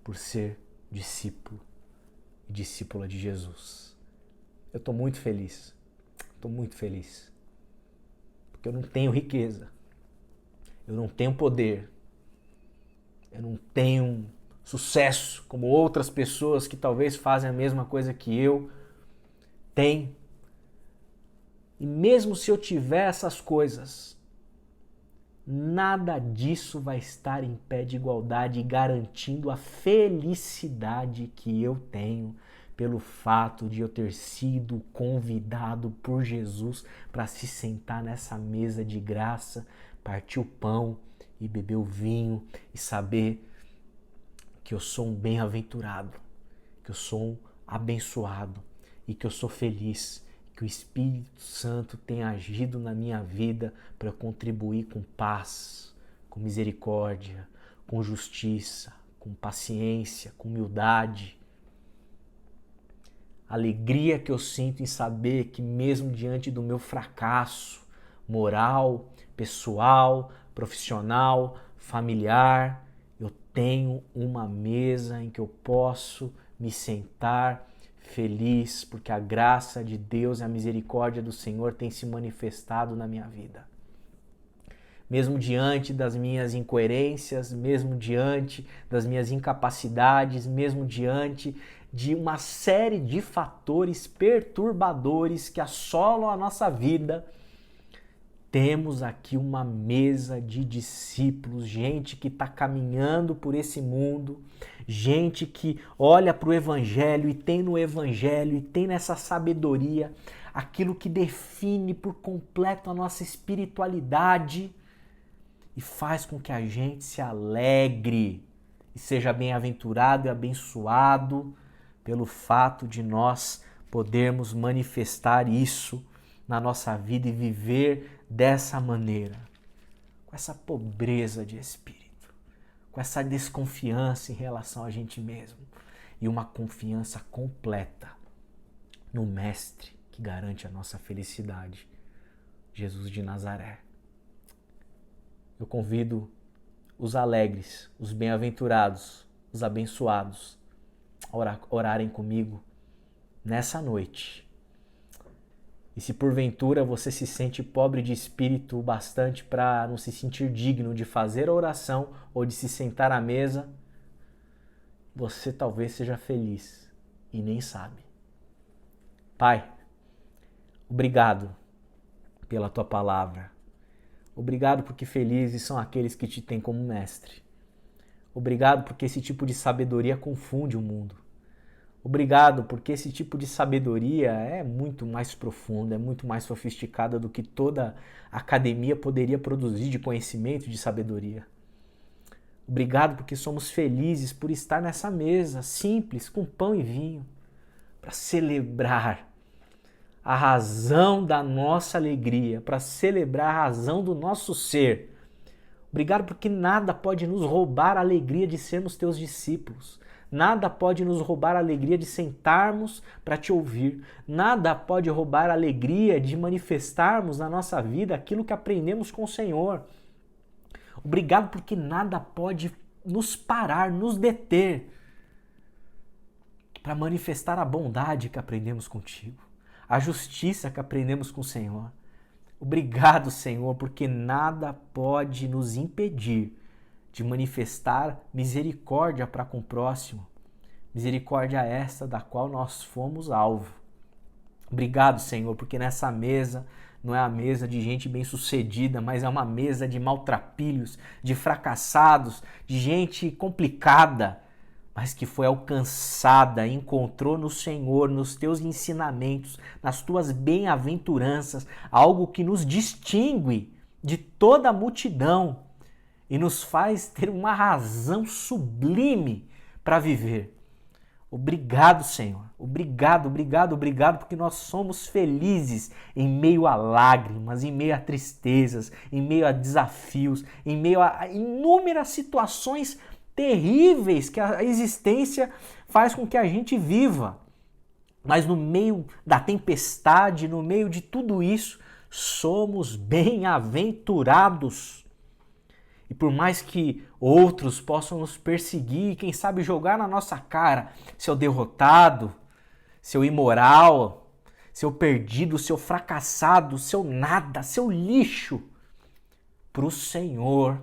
Speaker 1: por ser discípulo e discípula de Jesus. Eu estou muito feliz, porque eu não tenho riqueza, eu não tenho poder, eu não tenho sucesso como outras pessoas que talvez fazem a mesma coisa que eu têm. E mesmo se eu tiver essas coisas, nada disso vai estar em pé de igualdade garantindo a felicidade que eu tenho pelo fato de eu ter sido convidado por Jesus para se sentar nessa mesa de graça, partir o pão e beber o vinho e saber que eu sou um bem-aventurado, que eu sou um abençoado e que eu sou feliz, que o Espírito Santo tem agido na minha vida para contribuir com paz, com misericórdia, com justiça, com paciência, com humildade. A alegria que eu sinto em saber que mesmo diante do meu fracasso moral, pessoal, profissional, familiar, eu tenho uma mesa em que eu posso me sentar feliz, porque a graça de Deus e a misericórdia do Senhor tem se manifestado na minha vida. Mesmo diante das minhas incoerências, mesmo diante das minhas incapacidades, mesmo diante de uma série de fatores perturbadores que assolam a nossa vida, temos aqui uma mesa de discípulos, gente que está caminhando por esse mundo, gente que olha para o Evangelho e tem no Evangelho e tem nessa sabedoria aquilo que define por completo a nossa espiritualidade e faz com que a gente se alegre e seja bem-aventurado e abençoado pelo fato de nós podermos manifestar isso na nossa vida e viver dessa maneira, com essa pobreza de espírito, com essa desconfiança em relação a gente mesmo e uma confiança completa no Mestre que garante a nossa felicidade, Jesus de Nazaré. Eu convido os alegres, os bem-aventurados, os abençoados orarem comigo nessa noite. E se porventura você se sente pobre de espírito o bastante para não se sentir digno de fazer a oração ou de se sentar à mesa, você talvez seja feliz e nem sabe. Pai, obrigado pela tua palavra. Obrigado porque felizes são aqueles que te têm como mestre. Obrigado porque esse tipo de sabedoria confunde o mundo. Obrigado porque esse tipo de sabedoria é muito mais profunda, é muito mais sofisticada do que toda academia poderia produzir de conhecimento e de sabedoria. Obrigado porque somos felizes por estar nessa mesa simples, com pão e vinho, para celebrar a razão da nossa alegria, para celebrar a razão do nosso ser. Obrigado porque nada pode nos roubar a alegria de sermos teus discípulos. Nada pode nos roubar a alegria de sentarmos para te ouvir. Nada pode roubar a alegria de manifestarmos na nossa vida aquilo que aprendemos com o Senhor. Obrigado porque nada pode nos parar, nos deter para manifestar a bondade que aprendemos contigo, a justiça que aprendemos com o Senhor. Obrigado, Senhor, porque nada pode nos impedir de manifestar misericórdia para com o próximo. Misericórdia esta da qual nós fomos alvo. Obrigado, Senhor, porque nessa mesa não é a mesa de gente bem-sucedida, mas é uma mesa de maltrapilhos, de fracassados, de gente complicada, mas que foi alcançada, encontrou no Senhor, nos teus ensinamentos, nas tuas bem-aventuranças, algo que nos distingue de toda a multidão e nos faz ter uma razão sublime para viver. Obrigado, Senhor. Obrigado, obrigado, obrigado, porque nós somos felizes em meio a lágrimas, em meio a tristezas, em meio a desafios, em meio a inúmeras situações terríveis que a existência faz com que a gente viva. Mas no meio da tempestade, no meio de tudo isso, somos bem-aventurados. E por mais que outros possam nos perseguir, quem sabe jogar na nossa cara, seu derrotado, seu imoral, seu perdido, seu fracassado, seu nada, seu lixo, para o Senhor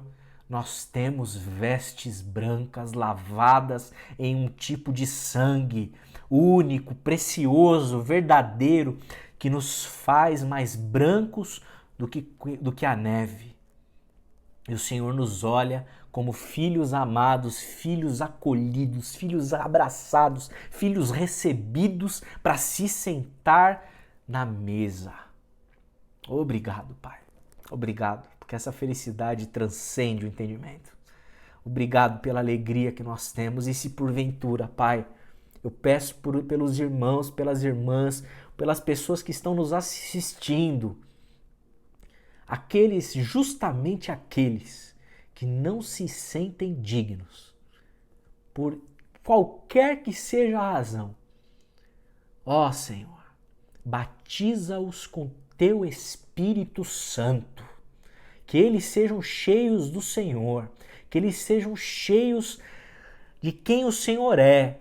Speaker 1: nós temos vestes brancas lavadas em um tipo de sangue único, precioso, verdadeiro, que nos faz mais brancos do que a neve. E o Senhor nos olha como filhos amados, filhos acolhidos, filhos abraçados, filhos recebidos para se sentar na mesa. Obrigado, Pai. Obrigado, porque essa felicidade transcende o entendimento. Obrigado pela alegria que nós temos. E se porventura, Pai, eu peço pelos irmãos, pelas irmãs, pelas pessoas que estão nos assistindo, justamente aqueles que não se sentem dignos, por qualquer que seja a razão. Ó Senhor, batiza-os com teu Espírito Santo, que eles sejam cheios do Senhor, que eles sejam cheios de quem o Senhor é,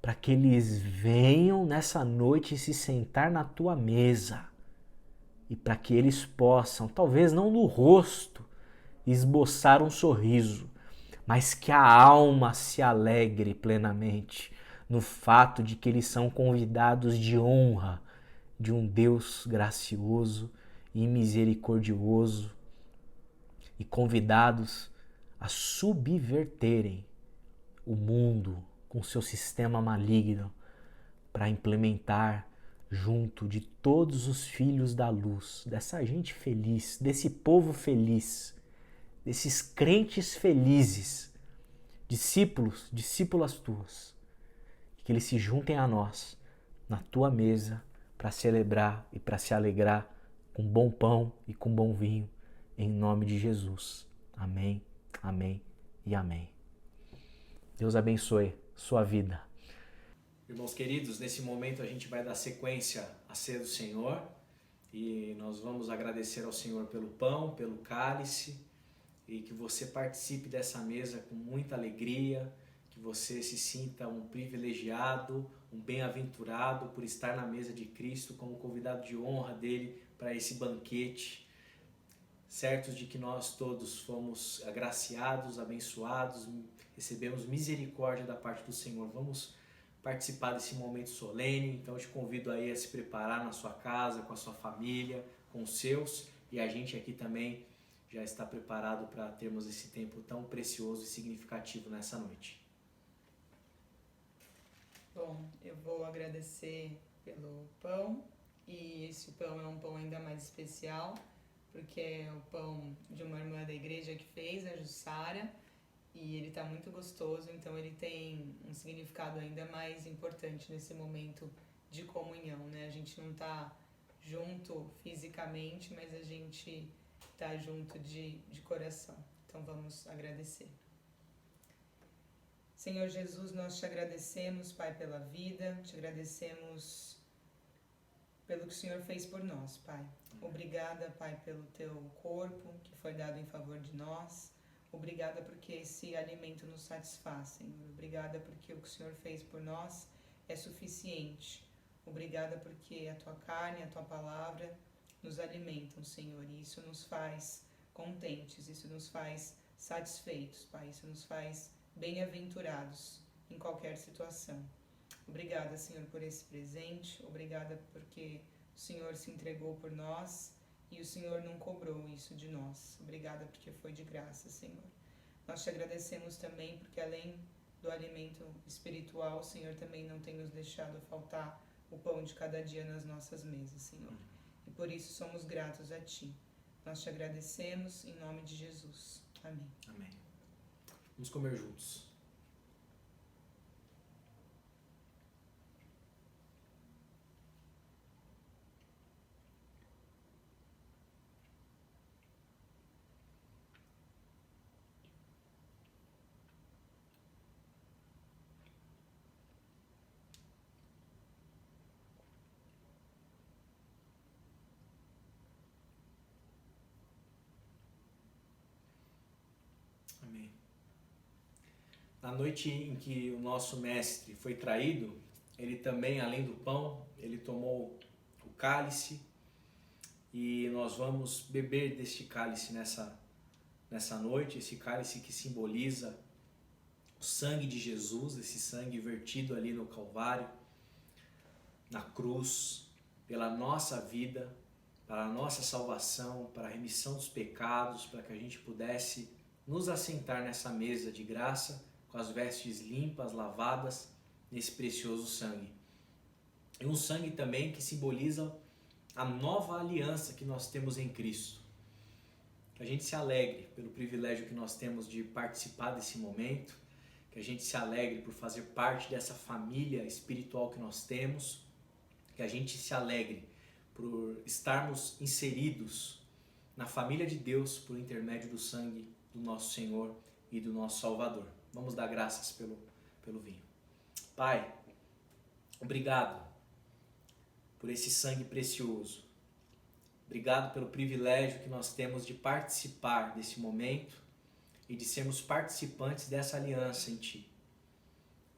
Speaker 1: para que eles venham nessa noite se sentar na tua mesa. E para que eles possam, talvez não no rosto, esboçar um sorriso, mas que a alma se alegre plenamente no fato de que eles são convidados de honra de um Deus gracioso e misericordioso e convidados a subverterem o mundo com seu sistema maligno para implementar junto de todos os filhos da luz, dessa gente feliz, desse povo feliz, desses crentes felizes, discípulos, discípulas tuas, que eles se juntem a nós na tua mesa para celebrar e para se alegrar com bom pão e com bom vinho, em nome de Jesus. Amém, amém e amém. Deus abençoe sua vida. Irmãos queridos, nesse momento a gente vai dar sequência à ceia do Senhor e nós vamos agradecer ao Senhor pelo pão, pelo cálice e que você participe dessa mesa com muita alegria, que você se sinta um privilegiado, um bem-aventurado por estar na mesa de Cristo como convidado de honra dele para esse banquete, certos de que nós todos fomos agraciados, abençoados, recebemos misericórdia da parte do Senhor. Vamos participar desse momento solene, então eu te convido aí a se preparar na sua casa, com a sua família, com os seus, e a gente aqui também já está preparado para termos esse tempo tão precioso e significativo nessa noite.
Speaker 2: Bom, eu vou agradecer pelo pão, e esse pão é um pão ainda mais especial, porque é o pão de uma irmã da igreja que fez, a Jussara, e ele está muito gostoso, então ele tem um significado ainda mais importante nesse momento de comunhão, né? A gente não está junto fisicamente, mas a gente está junto de coração. Então vamos agradecer. Senhor Jesus, nós te agradecemos, Pai, pela vida, te agradecemos pelo que o Senhor fez por nós, Pai. Obrigada, Pai, pelo teu corpo que foi dado em favor de nós. Obrigada porque esse alimento nos satisfaz, Senhor. Obrigada porque o que o Senhor fez por nós é suficiente. Obrigada porque a tua carne, a tua palavra nos alimentam, Senhor. E isso nos faz contentes, isso nos faz satisfeitos, Pai. Isso nos faz bem-aventurados em qualquer situação. Obrigada, Senhor, por esse presente. Obrigada porque o Senhor se entregou por nós e o Senhor não cobrou isso de nós. Obrigada porque foi de graça, Senhor. Nós te agradecemos também porque além do alimento espiritual, o Senhor também não tem nos deixado faltar o pão de cada dia nas nossas mesas, Senhor. E por isso somos gratos a Ti. Nós te agradecemos em nome de Jesus. Amém.
Speaker 1: Amém. Vamos comer juntos. Amém. Na noite em que o nosso mestre foi traído, ele também, além do pão, ele tomou o cálice e nós vamos beber deste cálice nessa noite, esse cálice que simboliza o sangue de Jesus, esse sangue vertido ali no Calvário, na cruz, pela nossa vida, para a nossa salvação, para a remissão dos pecados, para que a gente pudesse nos assentar nessa mesa de graça, com as vestes limpas, lavadas, nesse precioso sangue. E um sangue também que simboliza a nova aliança que nós temos em Cristo. Que a gente se alegre pelo privilégio que nós temos de participar desse momento, que a gente se alegre por fazer parte dessa família espiritual que nós temos, que a gente se alegre por estarmos inseridos na família de Deus por intermédio do sangue do nosso Senhor e do nosso Salvador. Vamos dar graças pelo vinho. Pai, obrigado por esse sangue precioso. Obrigado pelo privilégio que nós temos de participar desse momento e de sermos participantes dessa aliança em Ti.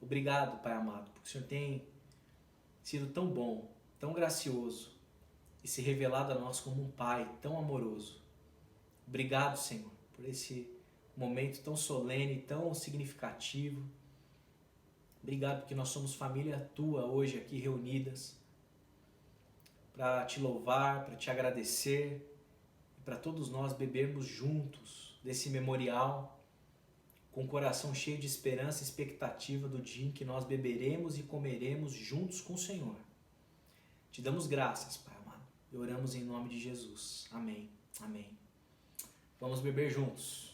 Speaker 1: Obrigado, Pai amado, porque o Senhor tem sido tão bom, tão gracioso e se revelado a nós como um Pai tão amoroso. Obrigado, Senhor, por esse momento tão solene, tão significativo. Obrigado porque nós somos família Tua hoje aqui reunidas para Te louvar, para Te agradecer e para todos nós bebermos juntos desse memorial com o coração cheio de esperança e expectativa do dia em que nós beberemos e comeremos juntos com o Senhor. Te damos graças, Pai amado, e oramos em nome de Jesus. Amém. Amém. Vamos beber juntos.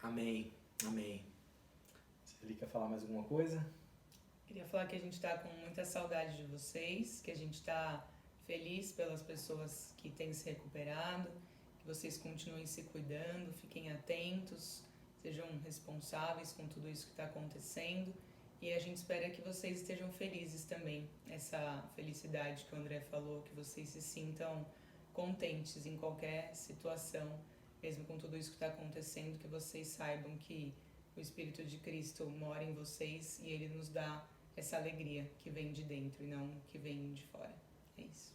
Speaker 1: Amém, amém. Você quer falar mais alguma coisa?
Speaker 2: Queria falar que a gente está com muita saudade de vocês, que a gente está feliz pelas pessoas que têm se recuperado, que vocês continuem se cuidando, fiquem atentos. estejam responsáveis com tudo isso que está acontecendo. E a gente espera que vocês estejam felizes também, essa felicidade que o André falou, que vocês se sintam contentes em qualquer situação, mesmo com tudo isso que está acontecendo, que vocês saibam que o Espírito de Cristo mora em vocês e Ele nos dá essa alegria que vem de dentro e não que vem de fora. É isso.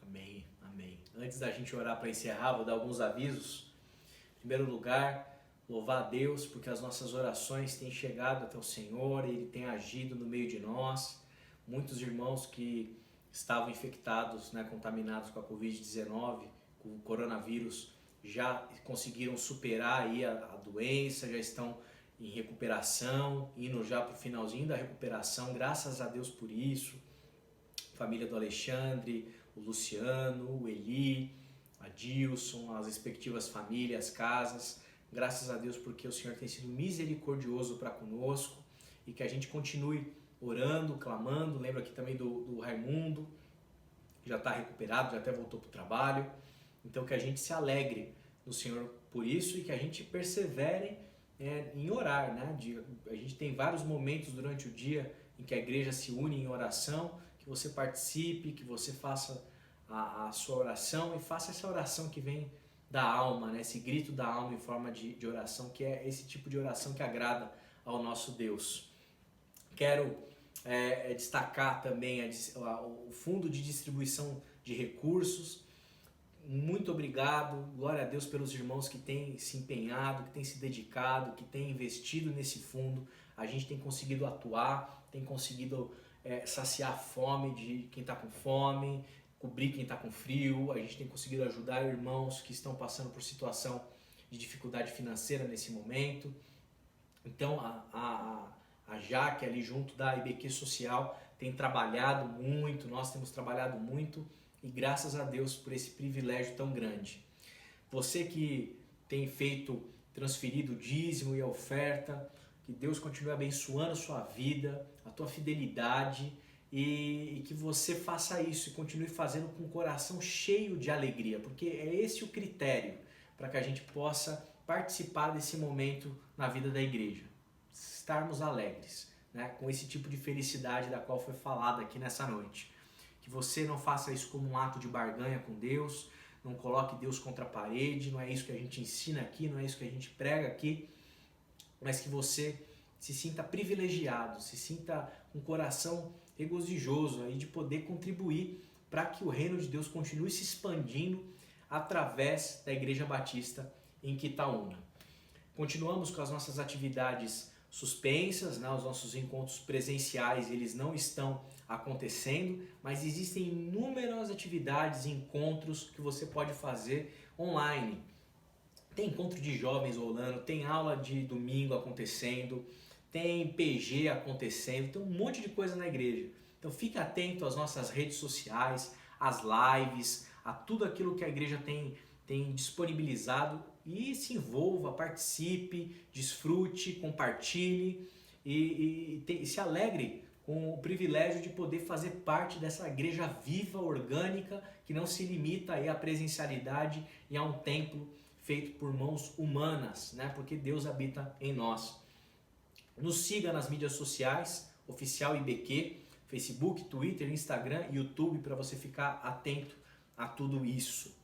Speaker 1: Amém, amém. Antes da gente orar para encerrar, vou dar alguns avisos. Em primeiro lugar, louvar a Deus porque as nossas orações têm chegado até o Senhor, Ele tem agido no meio de nós. Muitos irmãos que estavam infectados, contaminados com a Covid-19, com o coronavírus, já conseguiram superar aí a doença, já estão em recuperação, indo já para o finalzinho da recuperação, graças a Deus por isso. Família do Alexandre, o Luciano, o Eli, a Dilson, as respectivas famílias, casas, graças a Deus porque o Senhor tem sido misericordioso para conosco e que a gente continue orando, clamando. Lembro aqui também do Raimundo, que já está recuperado, já até voltou para o trabalho. Então que a gente se alegre no Senhor por isso e que a gente persevere em orar, a gente tem vários momentos durante o dia em que a igreja se une em oração, que você participe, que você faça a sua oração e faça essa oração que vem da alma, esse grito da alma em forma de oração, que é esse tipo de oração que agrada ao nosso Deus. Quero destacar também o Fundo de Distribuição de Recursos. Muito obrigado, glória a Deus pelos irmãos que têm se empenhado, que têm se dedicado, que têm investido nesse fundo. A gente tem conseguido atuar, tem conseguido saciar a fome de quem está com fome, cobrir quem está com frio. A gente tem conseguido ajudar irmãos que estão passando por situação de dificuldade financeira nesse momento. Então a Jaque ali junto da IBQ Social tem trabalhado muito, nós temos trabalhado muito. E graças a Deus por esse privilégio tão grande. Você que tem transferido o dízimo e a oferta, que Deus continue abençoando a sua vida, a tua fidelidade e que você faça isso e continue fazendo com o coração cheio de alegria, porque é esse o critério para que a gente possa participar desse momento na vida da igreja. Estarmos alegres, com esse tipo de felicidade da qual foi falado aqui nessa noite. Que você não faça isso como um ato de barganha com Deus, não coloque Deus contra a parede, não é isso que a gente ensina aqui, não é isso que a gente prega aqui, mas que você se sinta privilegiado, se sinta com um coração regozijoso aí de poder contribuir para que o reino de Deus continue se expandindo através da Igreja Batista em Quitaúna. Continuamos com as nossas atividades suspensas, os nossos encontros presenciais eles não estão acontecendo, mas existem inúmeras atividades e encontros que você pode fazer online. Tem encontro de jovens rolando, tem aula de domingo acontecendo, tem PG acontecendo, tem um monte de coisa na igreja. Então fique atento às nossas redes sociais, às lives, a tudo aquilo que a igreja tem disponibilizado e se envolva, participe, desfrute, compartilhe e se alegre com o privilégio de poder fazer parte dessa igreja viva, orgânica, que não se limita aí à presencialidade e a um templo feito por mãos humanas, porque Deus habita em nós. Nos siga nas mídias sociais, Oficial IBQ, Facebook, Twitter, Instagram, YouTube, para você ficar atento a tudo isso.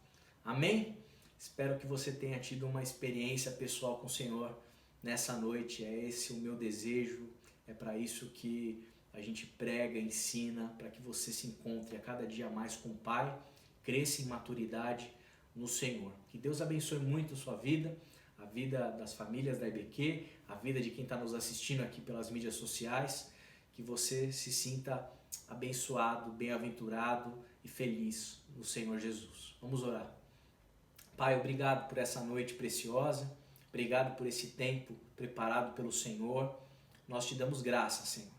Speaker 1: Amém? Espero que você tenha tido uma experiência pessoal com o Senhor nessa noite. É esse o meu desejo, é para isso que a gente prega, ensina, para que você se encontre a cada dia mais com o Pai, cresça em maturidade no Senhor. Que Deus abençoe muito a sua vida, a vida das famílias da IBQ, a vida de quem está nos assistindo aqui pelas mídias sociais, que você se sinta abençoado, bem-aventurado e feliz no Senhor Jesus. Vamos orar. Pai, obrigado por essa noite preciosa, obrigado por esse tempo preparado pelo Senhor. Nós te damos graça, Senhor,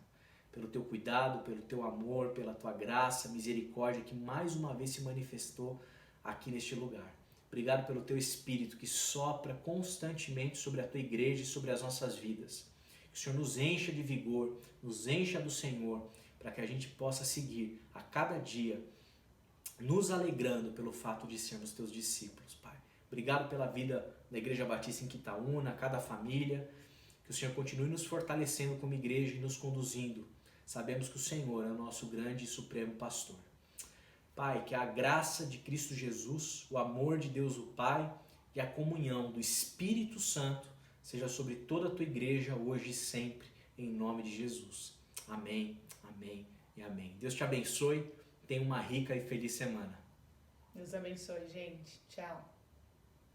Speaker 1: pelo teu cuidado, pelo teu amor, pela tua graça, misericórdia que mais uma vez se manifestou aqui neste lugar. Obrigado pelo teu Espírito que sopra constantemente sobre a tua igreja e sobre as nossas vidas. Que o Senhor nos encha de vigor, nos encha do Senhor, para que a gente possa seguir a cada dia, nos alegrando pelo fato de sermos teus discípulos, Pai. Obrigado pela vida da Igreja Batista em Quitaúna, cada família. Que o Senhor continue nos fortalecendo como igreja e nos conduzindo. Sabemos que o Senhor é o nosso grande e supremo pastor. Pai, que a graça de Cristo Jesus, o amor de Deus o Pai e a comunhão do Espírito Santo seja sobre toda a tua igreja hoje e sempre, em nome de Jesus. Amém, amém e amém. Deus te abençoe. Tenha uma rica e feliz semana.
Speaker 2: Deus abençoe, gente. Tchau.